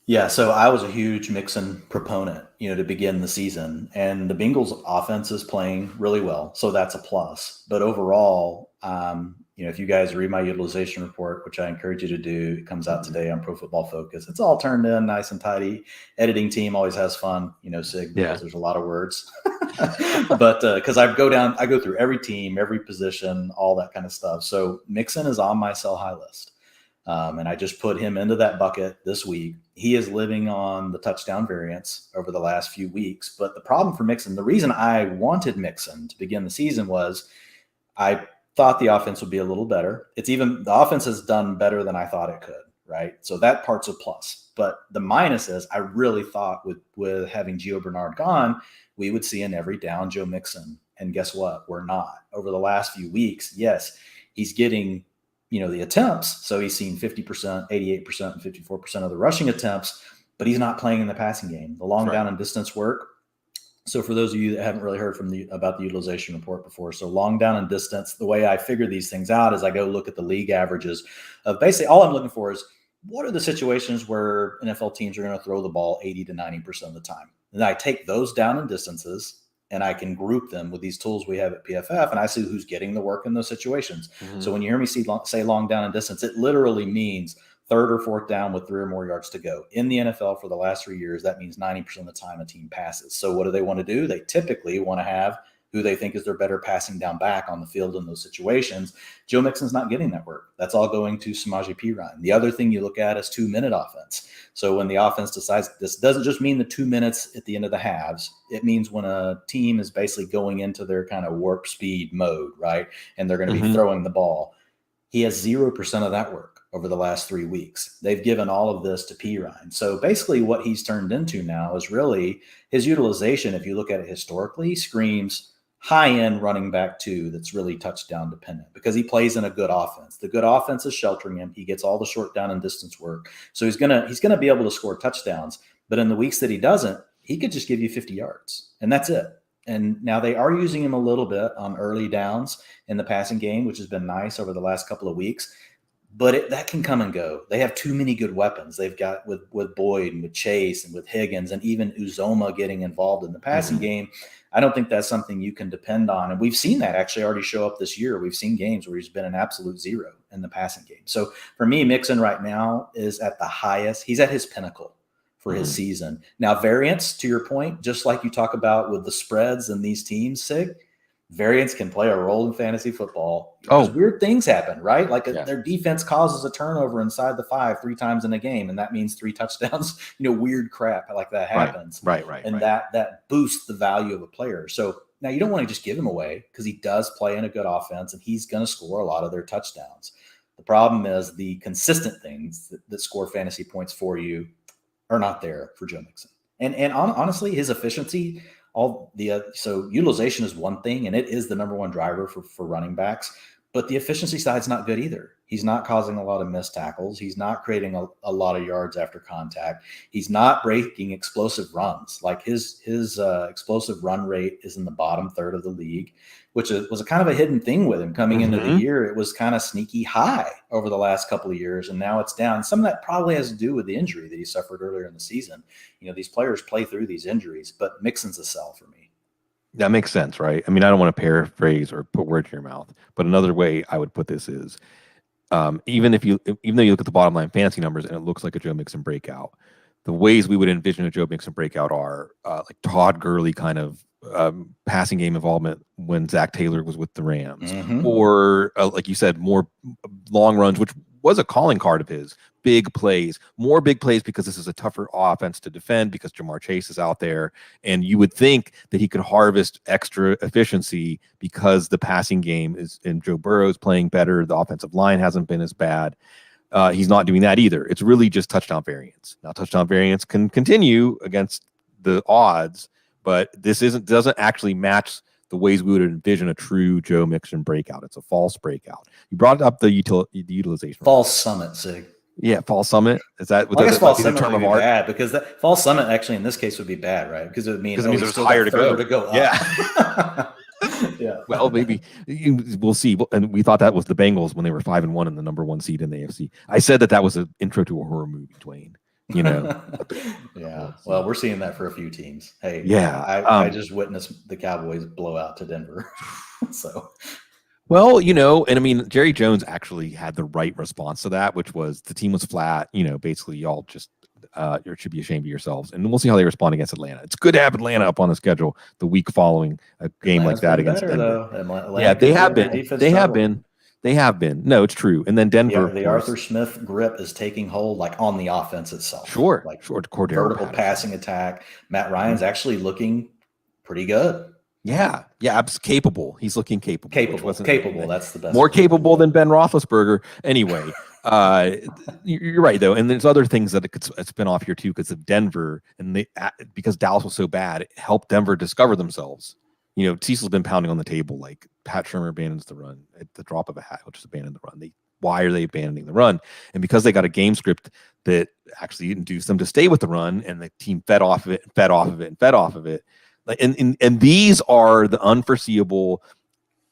Yeah, so I was a huge Mixon proponent, to begin the season, and the Bengals offense is playing really well, so that's a plus. But overall, if you guys read my utilization report, which I encourage you to do, it comes out today on Pro Football Focus. It's all turned in nice and tidy. Editing team always has fun, Sig, because there's a lot of words. But because I go through every team, every position, all that kind of stuff. So Mixon is on my sell high list. And I just put him into that bucket this week. He is living on the touchdown variance over the last few weeks. But the problem for Mixon, the reason I wanted Mixon to begin the season was I thought the offense would be a little better. The offense has done better than I thought it could, right? So that part's a plus. But the minus is I really thought with having Gio Bernard gone, we would see an every down Joe Mixon. And guess what? We're not. Over the last few weeks, yes, he's getting the attempts. So he's seen 50%, 88%, and 54% of the rushing attempts, but he's not playing in the passing game. The long down and distance work. So for those of you that haven't really heard about the utilization report before, so long down and distance, the way I figure these things out is I go look at the league averages of basically all I'm looking for is what are the situations where NFL teams are going to throw the ball 80 to 90% of the time. And I take those down and distances and I can group them with these tools we have at PFF, and I see who's getting the work in those situations. Mm-hmm. So when you hear me say long down and distance, it literally means third or fourth down with 3 or more yards to go. In the NFL for the last 3 years, that means 90% of the time a team passes. So what do they want to do? They typically want to have who they think is their better passing down back on the field in those situations. Joe Mixon's not getting that work. That's all going to Samaje Perine. The other thing you look at is 2-minute offense. So when the offense decides, this doesn't just mean the 2 minutes at the end of the halves. It means when a team is basically going into their kind of warp speed mode, right? And they're going to be throwing the ball. He has 0% of that work over the last 3 weeks. They've given all of this to Perine. So basically what he's turned into now is really his utilization, if you look at it historically, screams high-end running back 2 that's really touchdown dependent because he plays in a good offense. The good offense is sheltering him. He gets all the short down and distance work. So he's gonna be able to score touchdowns. But in the weeks that he doesn't, he could just give you 50 yards. And that's it. And now they are using him a little bit on early downs in the passing game, which has been nice over the last couple of weeks. But that can come and go. They have too many good weapons. They've got with Boyd and with Chase and with Higgins and even Uzoma getting involved in the passing game. I don't think that's something you can depend on. And we've seen that actually already show up this year. We've seen games where he's been an absolute zero in the passing game. So for me, Mixon right now is at the highest. He's at his pinnacle for his season. Now, variance, to your point, just like you talk about with the spreads and these teams, Sig, variance can play a role in fantasy football because weird things happen, right? Like their defense causes a turnover inside the 5 3 times in a game, and that means 3 touchdowns. Weird crap like that happens. Right. And that boosts the value of a player. So now you don't want to just give him away because he does play in a good offense, and he's going to score a lot of their touchdowns. The problem is the consistent things that score fantasy points for you are not there for Joe Mixon. And honestly, his efficiency. So utilization is one thing, and it is the number one driver for running backs, but the efficiency side's not good either. He's not causing a lot of missed tackles. He's not creating a lot of yards after contact. He's not breaking explosive runs. Like his explosive run rate is in the bottom third of the league, which was a kind of a hidden thing with him coming into the year. It was kind of sneaky high over the last couple of years, and now it's down. Some of that probably has to do with the injury that he suffered earlier in the season. These players play through these injuries, but Mixon's a sell for me. That makes sense, right? I mean, I don't want to paraphrase or put words in your mouth, but another way I would put this is, even though you look at the bottom line fantasy numbers and it looks like a Joe Mixon breakout, the ways we would envision a Joe Mixon breakout are like Todd Gurley kind of passing game involvement when Zach Taylor was with the Rams, or like you said, more long runs, which was a calling card of his. More big plays because this is a tougher offense to defend because Jamar Chase is out there, and you would think that he could harvest extra efficiency because the passing game is, and Joe Burrow's playing better. The offensive line hasn't been as bad. He's not doing that either. It's really just touchdown variance. Now, touchdown variance can continue against the odds, but this doesn't actually match the ways we would envision a true Joe Mixon breakout. It's a false breakout. You brought up the utilization. False summit, Sig. Yeah, false summit. Is that? I guess false summit would be bad because that false summit actually in this case would be bad, right? Because it means there's higher to go. Up. Yeah. Yeah. Well, maybe we'll see. And we thought that was the Bengals when they were 5-1 and the number 1 seed in the AFC. I said that was an intro to a horror movie, Dwayne. Yeah. Well, we're seeing that for a few teams. Hey, yeah. I just witnessed the Cowboys blow out to Denver. So. Well, and I mean, Jerry Jones actually had the right response to that, which was the team was flat. Basically, y'all just you should be ashamed of yourselves. And we'll see how they respond against Atlanta. It's good to have Atlanta up on the schedule the week following a game like that against Denver. Yeah, they have been. They have been. No, it's true. And then Denver. The Arthur Smith grip is taking hold on the offense itself. Sure. Vertical passing attack. Matt Ryan's actually looking pretty good. Yeah, capable. He's looking capable. Capable. That's the best. More capable than Ben Roethlisberger. Anyway, you're right though, and there's other things that it could spin off here too, because of Denver and because Dallas was so bad, it helped Denver discover themselves. Cecil's been pounding on the table like Pat Shurmur abandons the run at the drop of a hat. He'll just abandon the run. Why are they abandoning the run? And because they got a game script that actually induced them to stay with the run, and the team fed off of it. And these are the unforeseeable.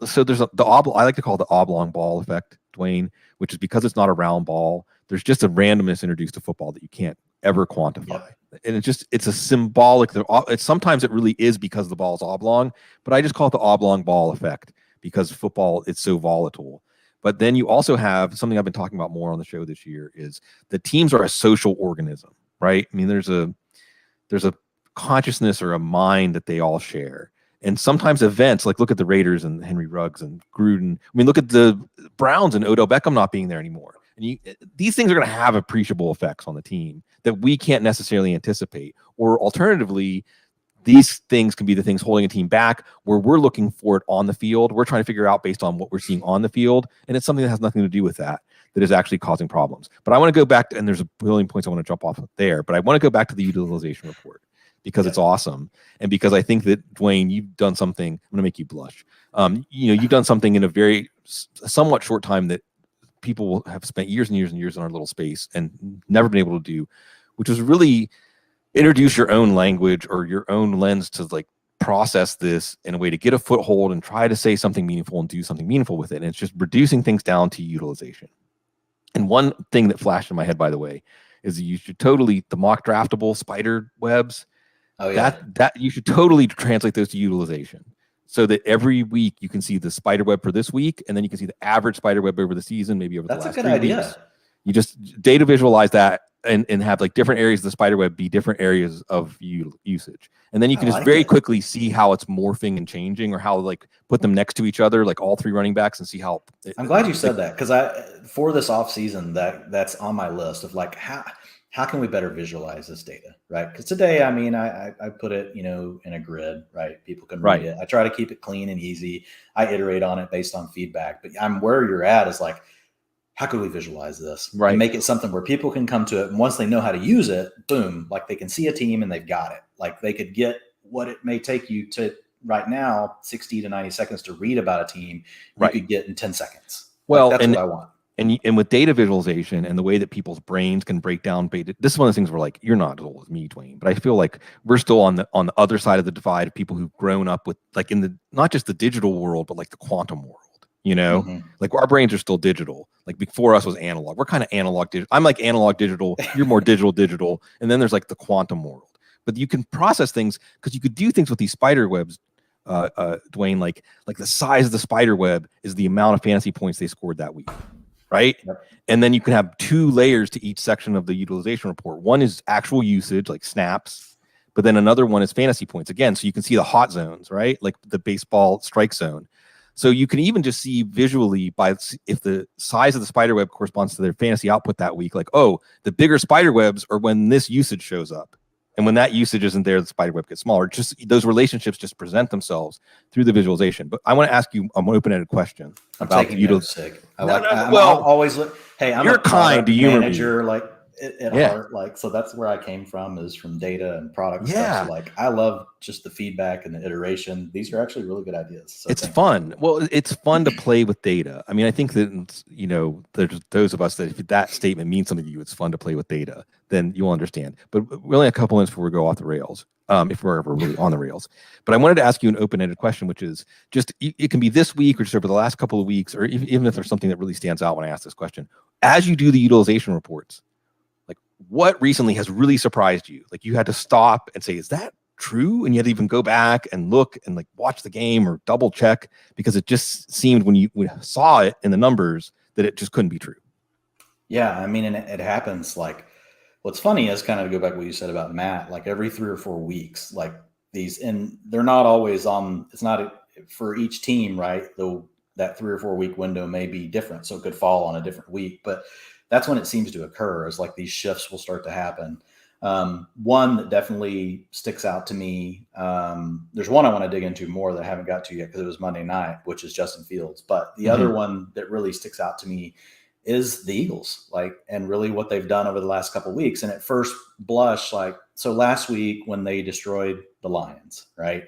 So there's I like to call it the oblong ball effect, Dwayne, which is because it's not a round ball. There's just a randomness introduced to football that you can't ever quantify. Yeah. And it's a symbolic. Sometimes it really is because the ball is oblong, but I just call it the oblong ball effect because football, it's so volatile. But then you also have something I've been talking about more on the show this year is the teams are a social organism, right? I mean, there's a consciousness or a mind that they all share. And sometimes events, like look at the Raiders and Henry Ruggs and Gruden. I mean, look at the Browns and Odell Beckham not being there anymore. And these things are going to have appreciable effects on the team that we can't necessarily anticipate. Or alternatively, these things can be the things holding a team back where we're looking for it on the field. We're trying to figure out based on what we're seeing on the field. And it's something that has nothing to do with that is actually causing problems. But I want to go back and there's a billion points I want to jump off of there, but I want to go back to the utilization report because it's awesome. And because I think that, Dwayne, you've done something, I'm going to make you blush. You've done something in a very somewhat short time that people have spent years and years and years in our little space and never been able to do, which was really introduce your own language or your own lens to like process this in a way to get a foothold and try to say something meaningful and do something meaningful with it. And it's just reducing things down to utilization. And one thing that flashed in my head, by the way, is you should totally, the mock draftable spider webs, that you should totally translate those to utilization so that every week you can see the spider web for this week, and then you can see the average spider web over the season, maybe over the last 3 weeks. You just data visualize that and have like different areas of the spider web be different areas of usage. And then you can just very quickly see how it's morphing and changing, or how like put them next to each other, like all three running backs, and see how. I'm glad you said that, because for this off season, that's on my list of like how can we better visualize this data, right? Because today, I mean, I put it, in a grid, right? People can read it. I try to keep it clean and easy. I iterate on it based on feedback. But I'm where you're at is like, how could we visualize this? Right. And make it something where people can come to it. And once they know how to use it, boom, like they can see a team and they've got it. Like they could get what it may take you to right now, 60 to 90 seconds to read about a team, you could get in 10 seconds. Well, that's what I want. And with data visualization and the way that people's brains can break down data, this is one of the things where like, you're not as old as me, Dwayne, but I feel like we're still on the other side of the divide of people who've grown up with like in the, not just the digital world, but like the quantum world. Like our brains are still digital. Like before us was analog. We're kind of analog digital. I'm like analog digital. You're more digital. And then there's like the quantum world. But you can process things because you could do things with these spider webs, Dwayne. Like the size of the spider web is the amount of fantasy points they scored that week, right? Yep. And then you can have 2 layers to each section of the utilization report. One is actual usage, like snaps, but then another one is fantasy points again. So you can see the hot zones, right? Like the baseball strike zone. So you can even just see visually if the size of the spider web corresponds to their fantasy output that week, like, oh, the bigger spider webs are when this usage shows up. And when that usage isn't there, the spider web gets smaller. Just those relationships just present themselves through the visualization. But I want to ask you an open-ended question about the utilization. I'm always look. Hey, I'm you're a kind to manager. Like at Yeah. heart. Like, so that's where I came from, is from data and product stuff. Yeah. So like, I love just the feedback and the iteration. These are actually really good ideas. So It's fun. Well, it's fun to play with data. I mean, I think that, there's those of us that if that statement means something to you, it's fun to play with data, then you'll understand. But really a couple minutes before we go off the rails, if we're ever really on the rails. But I wanted to ask you an open-ended question, which is just, it can be this week or just over the last couple of weeks, or even if there's something that really stands out when I ask this question. As you do the utilization reports, like what recently has really surprised you? Like you had to stop and say, is that true? And you had to even go back and look and like watch the game or double check, because it just seemed when you saw it in the numbers that it just couldn't be true. Yeah. I mean, and it happens. Like, what's funny is, kind of to go back to what you said about Matt, like every 3 or 4 weeks, like these, and they're not always on, it's not for each team, right? Though that 3 or 4 week window may be different. So it could fall on a different week, but that's when it seems to occur, is like these shifts will start to happen. One that definitely sticks out to me. There's one I want to dig into more that I haven't got to yet because it was Monday night, which is Justin Fields. But the other one that really sticks out to me is the Eagles, like, and really what they've done over the last couple of weeks. And at first blush, like, so last week when they destroyed the Lions, right?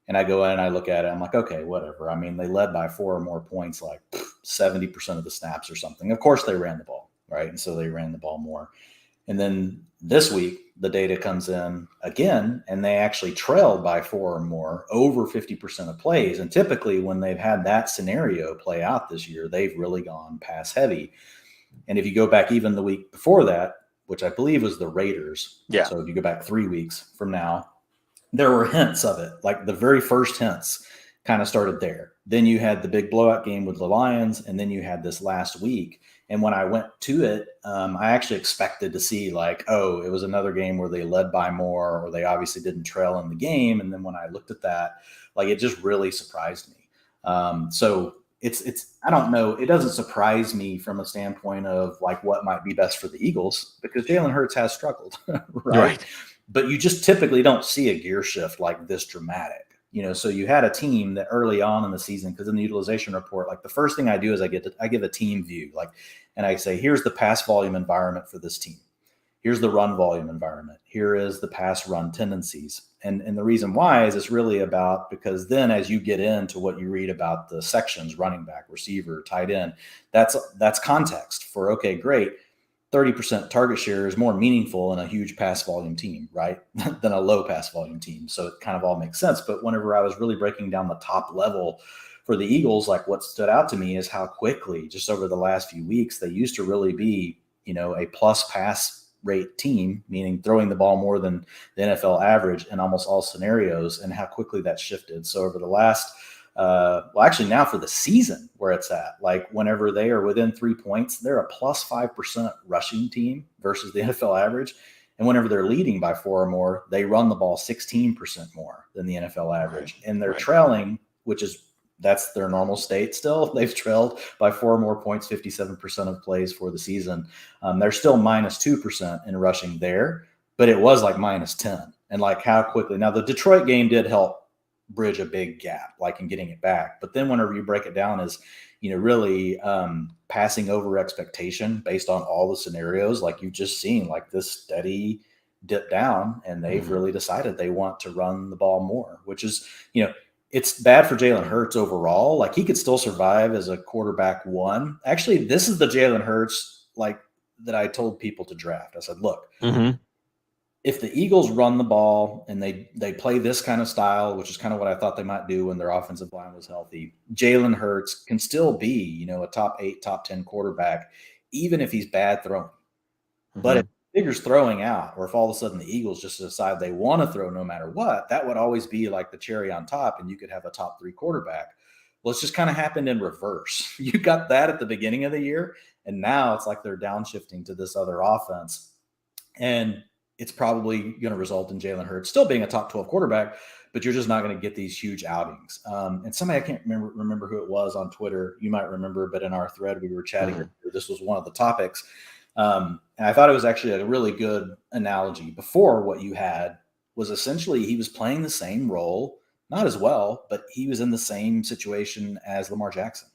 And I go in and I look at it, I'm like, okay, whatever. I mean, they led by 4 or more points, like 70% of the snaps or something. Of course they ran the ball, right? And so they ran the ball more. And then this week, the data comes in again, and they actually trailed by 4 or more, over 50% of plays. And typically when they've had that scenario play out this year, they've really gone pass heavy. And if you go back even the week before that, which I believe was the Raiders. Yeah. So if you go back 3 weeks from now, there were hints of it. Like the very first hints kind of started there. Then you had the big blowout game with the Lions, and then you had this last week. And when I went to it, I actually expected to see like, oh, it was another game where they led by more, or they obviously didn't trail in the game. And then when I looked at that, like it just really surprised me. So it's I don't know. It doesn't surprise me from a standpoint of like what might be best for the Eagles, because Jalen Hurts has struggled, right? But you just typically don't see a gear shift like this dramatic. So you had a team that early on in the season, because in the utilization report, like the first thing I do is I give a team view, like, and I say, here's the pass volume environment for this team. Here's the run volume environment. Here is the pass run tendencies. And the reason why is it's really about, because then as you get into what you read about the sections, running back, receiver, tight end, that's context for, okay, great. 30% target share is more meaningful in a huge pass volume team, right, than a low pass volume team. So it kind of all makes sense. But whenever I was really breaking down the top level for the Eagles, like what stood out to me is how quickly, just over the last few weeks, they used to really be, a plus pass rate team, meaning throwing the ball more than the NFL average in almost all scenarios, and how quickly that shifted. So over the last actually now for the season where it's at, like whenever they are within 3 points, they're a plus 5% rushing team versus the NFL average. And whenever they're leading by 4 or more, they run the ball 16% more than the NFL average. Right. And they're trailing, that's their normal state still. They've trailed by 4 or more points, 57% of plays for the season. They're still minus 2% in rushing there, but it was like minus 10. And like how quickly, now the Detroit game did help bridge a big gap, like in getting it back. But then whenever you break it down as, really passing over expectation based on all the scenarios, like you've just seen like this steady dip down, and they've really decided they want to run the ball more, which is, it's bad for Jalen Hurts overall. Like he could still survive as a quarterback 1. Actually, this is the Jalen Hurts like that I told people to draft. I said, look, if the Eagles run the ball and they play this kind of style, which is kind of what I thought they might do when their offensive line was healthy, Jalen Hurts can still be, a top 8, top 10 quarterback, even if he's bad throwing. But if Figure's throwing out, or if all of a sudden the Eagles just decide they want to throw no matter what, that would always be like the cherry on top, and you could have a top 3 quarterback. Well, it's just kind of happened in reverse. You got that at the beginning of the year, and now it's like they're downshifting to this other offense. And it's probably going to result in Jalen Hurts still being a top 12 quarterback, but you're just not going to get these huge outings. And somebody, I can't remember who it was on Twitter. You might remember, but in our thread, we were chatting. This was one of the topics. And I thought it was actually a really good analogy. Before, what you had was essentially he was playing the same role, not as well, but he was in the same situation as Lamar Jackson.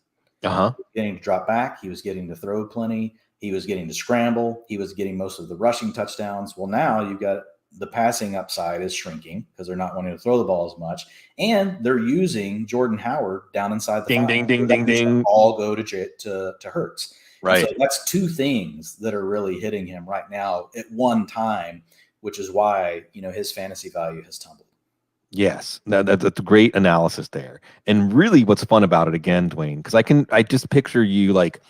Getting to drop back. He was getting to throw plenty. He was getting to scramble. He was getting most of the rushing touchdowns. Well, now you've got the passing upside is shrinking because they're not wanting to throw the ball as much. And they're using Jordan Howard down inside the Ding, ding, ding, ding, ding. All go to Hurts. Right. So that's two things that are really hitting him right now at one time, which is why, his fantasy value has tumbled. Yes, that's a great analysis there. And really what's fun about it again, Dwayne, because I just picture you like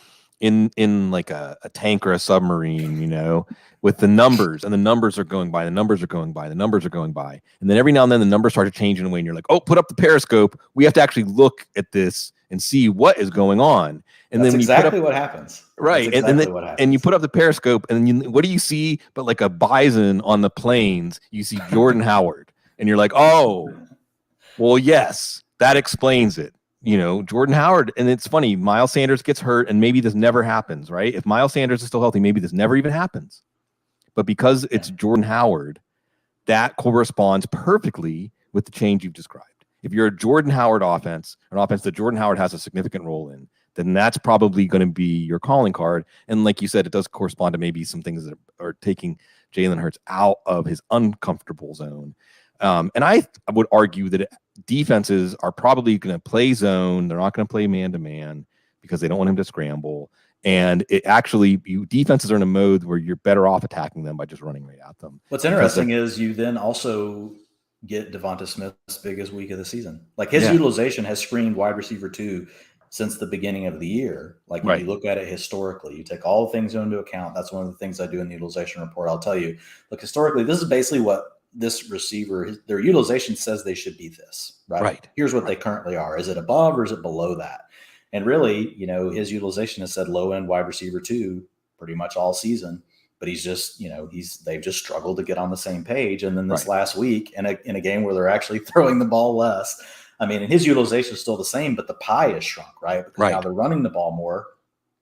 in like a tank or a submarine, with the numbers, and the numbers are going by, the numbers are going by, the numbers are going by. And then every now and then the numbers start to change in a way and you're like, oh, put up the periscope. We have to actually look at this and see what is going on. And that's then exactly what happens. Right. Exactly and then and you put up the periscope and then what do you see but like a bison on the plains? You see Jordan Howard and you're like, oh, well, yes, that explains it. Jordan Howard. And it's funny, Miles Sanders gets hurt and maybe this never happens, right? If Miles Sanders is still healthy, maybe this never even happens. But because it's Jordan Howard, that corresponds perfectly with the change you've described. If you're a Jordan Howard offense, an offense that Jordan Howard has a significant role in, then that's probably going to be your calling card. And like you said, it does correspond to maybe some things that are taking Jalen Hurts out of his uncomfortable zone. And I would argue that defenses are probably going to play zone. They're not going to play man-to-man because they don't want him to scramble. And it actually, defenses are in a mode where you're better off attacking them by just running right at them. What's interesting is you then also get Devonta Smith's biggest week of the season. Like his utilization has screened wide receiver 2 since the beginning of the year. Like if you look at it historically, you take all the things into account. That's one of the things I do in the utilization report. I'll tell you, look, historically, this is basically what this receiver, their utilization says they should be this, right? Here's what they currently are. Is it above or is it below that? And really, his utilization has said low end wide receiver 2 pretty much all season, but he's just, they've just struggled to get on the same page. And then this last week in a game where they're actually throwing the ball less, and his utilization is still the same, but the pie is shrunk, right? Because now they're running the ball more.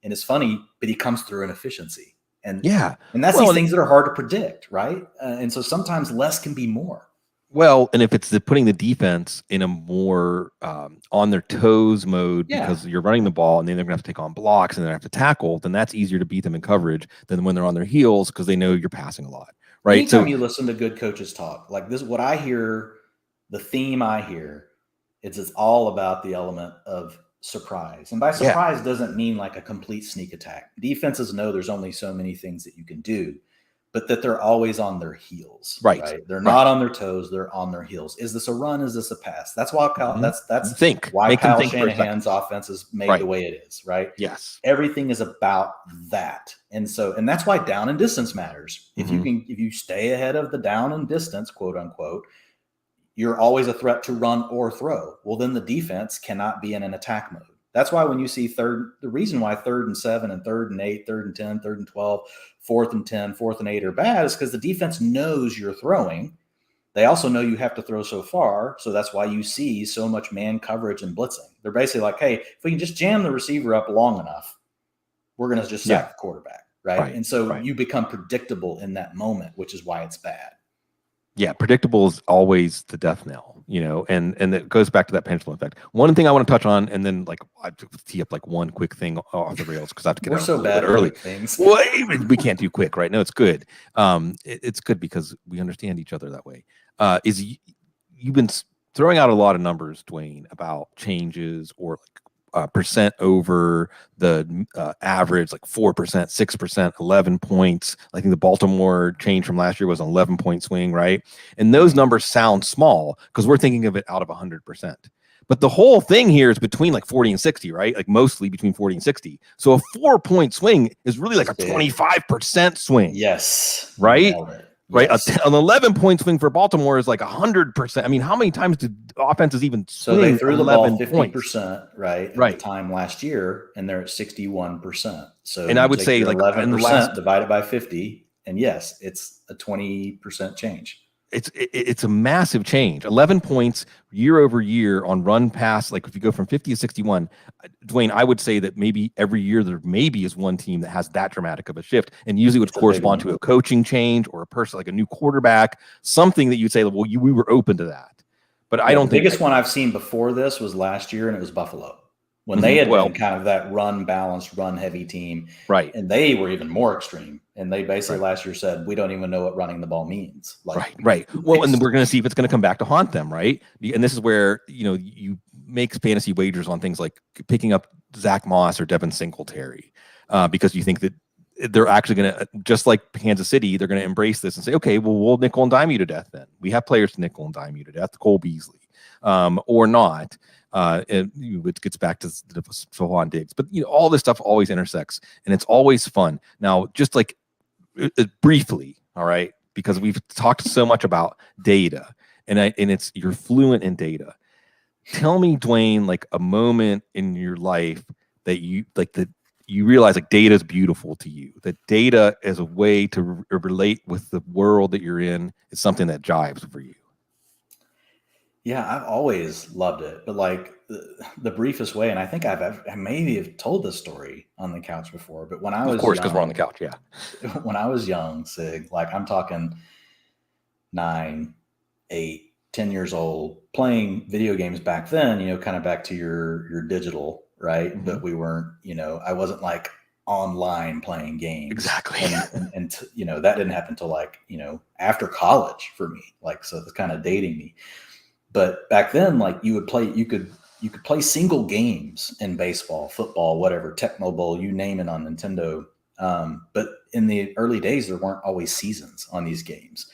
And it's funny, but he comes through in efficiency. And that's these things that are hard to predict, right? And so sometimes less can be more. Well, and if it's putting the defense in a more on their toes mode because you're running the ball and then they're going to have to take on blocks and they have to tackle, then that's easier to beat them in coverage than when they're on their heels because they know you're passing a lot, right? Anytime you listen to good coaches talk, like this is what I hear, the theme I hear, it's all about the element of surprise. And by surprise doesn't mean like a complete sneak attack. Defenses know there's only so many things that you can do, but that they're always on their heels. Right? They're not on their toes, they're on their heels. Is this a run? Is this a pass? That's why that's why Kyle Shanahan's offense is made the way it is, right? Yes. Everything is about that. And that's why down and distance matters. If you stay ahead of the down and distance, quote unquote, you're always a threat to run or throw. Well, then the defense cannot be in an attack mode. That's why when you see the reason why 3rd and 7 and 3rd and 8, 3rd and 10, 3rd and 12, 4th and 10, 4th and 8 are bad is because the defense knows you're throwing. They also know you have to throw so far. So that's why you see so much man coverage and blitzing. They're basically like, hey, if we can just jam the receiver up long enough, we're going to just sack the quarterback. Right. And so you become predictable in that moment, which is why it's bad. Yeah, predictable is always the death knell, and it goes back to that pendulum effect. One thing I want to touch on, and then I tee up one quick thing off the rails because I have to get out so bad early. Things. Well, we can't do quick, right? No, it's good. It's good because we understand each other that way. You've been throwing out a lot of numbers, Dwayne, about changes or percent over the average, 4%, 6%, 11 points. I think the Baltimore change from last year was an 11-point swing, right? And those numbers sound small because we're thinking of it out of 100%. But the whole thing here is between 40 and 60, right? Mostly between 40 and 60. So a 4-point swing is really a 25% swing. Yes. Right? Right, yes. An 11-point swing for Baltimore is 100%. How many times did offenses even swing? So they threw the ball 50%, points? Right? At the time last year, and they're at 61%. So, and I would say 11% divided by 50, and yes, it's a 20% change. It's a massive change. 11 points year over year on run pass. If you go from 50 to 61, Dwayne, I would say that maybe every year there maybe is one team that has that dramatic of a shift, and usually would correspond to a coaching change or a person a new quarterback, something that you'd say, well, we were open to that. But I don't think the biggest one I've seen before this was last year, and it was Buffalo. when they had Well, been kind of that run balanced, run heavy team. right. And they were even more extreme. And they basically Right. last year said, we don't even know what running the ball means. Like, Right. Well, and we're going to see if it's going to come back to haunt them, right? And this is where, you make fantasy wagers on things like picking up Zach Moss or Devin Singletary, because you think that they're actually going to, just like Kansas City, they're going to embrace this and say, okay, well, we'll nickel and dime you to death then. We have players to nickel and dime you to death, Cole Beasley, or not. It gets back to Stephon Diggs. But, all this stuff always intersects, and it's always fun. Now, just like briefly, all right, because we've talked so much about data, and you're fluent in data. Tell me, Dwain, like a moment in your life that you realize like data is beautiful to you, that data as a way to relate with the world that you're in is something that jives for you. Yeah, I've always loved it, but like the briefest way, and I think I maybe have told this story on the couch before, but when I was, of course, because we're on the couch, yeah. When I was young, Sig, like I'm talking 9, 8, 10 years old, playing video games back then, kind of back to your digital, right? Mm-hmm. But we weren't, I wasn't like online playing games. Exactly. And that didn't happen until like, after college for me. Like, so it's kind of dating me. But back then, like you could play single games in baseball, football, whatever, Tecmo Bowl, you name it on Nintendo. But in the early days, there weren't always seasons on these games.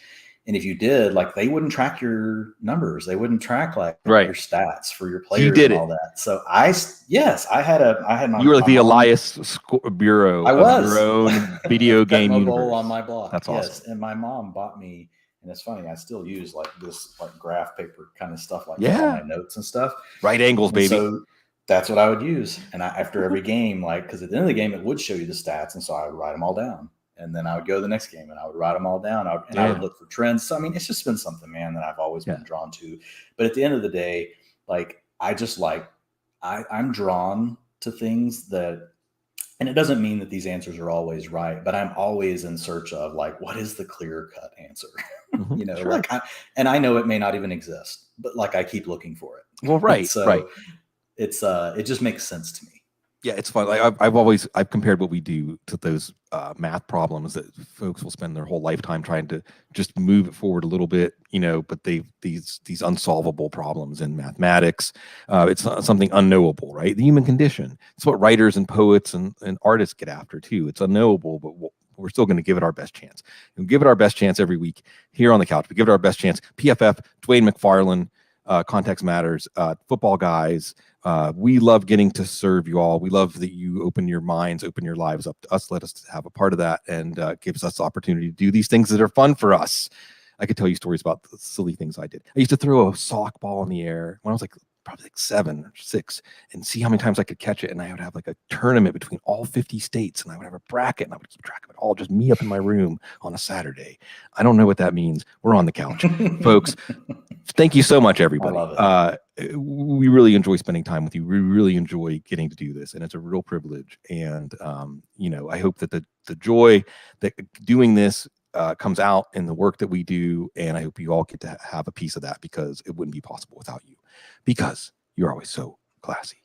And if you did, like they wouldn't track your numbers. They wouldn't track like your stats for your players and all that. So I had my, you were like the Elias Bureau of your own video game universe on my block. That's awesome. Yes. And my mom bought me, and it's funny, I still use like this like graph paper kind of stuff like all my notes and stuff. Right angles, baby. So that's what I would use. And after every game, like, because at the end of the game, it would show you the stats. And so I would write them all down. And then I would go to the next game and I would write them all down. I would look for trends. So, I mean, it's just been something, man, that I've always been drawn to. But at the end of the day, like, I just like, I'm drawn to things that, and it doesn't mean that these answers are always right, but I'm always in search of like, what is the clear cut answer? Like, and I know it may not even exist, but like, I keep looking for it. Well, right. So it's, it just makes sense to me. Yeah, it's fun. Like I've compared what we do to those math problems that folks will spend their whole lifetime trying to just move it forward a little bit, but these unsolvable problems in mathematics. It's something unknowable, right? The human condition. It's what writers and poets and artists get after too. It's unknowable, but we're still going to give it our best chance. And give it our best chance every week here on the couch. We give it our best chance. PFF, Dwain McFarland, Context Matters, Football Guys. We love getting to serve you all. We love that you open your minds, open your lives up to us. Let us have a part of that, and gives us the opportunity to do these things that are fun for us. I could tell you stories about the silly things I did. I used to throw a sock ball in the air when I was like probably like 7 or 6 and see how many times I could catch it. And I would have like a tournament between all 50 states, and I would have a bracket, and I would keep track of it all, just me up in my room on a Saturday. I don't know what that means. We're on the couch, folks. Thank you so much, everybody. I love it. We really enjoy spending time with you. We really enjoy getting to do this, and it's a real privilege. And I hope that the joy that doing this comes out in the work that we do, and I hope you all get to have a piece of that, because it wouldn't be possible without you, because you're always so classy.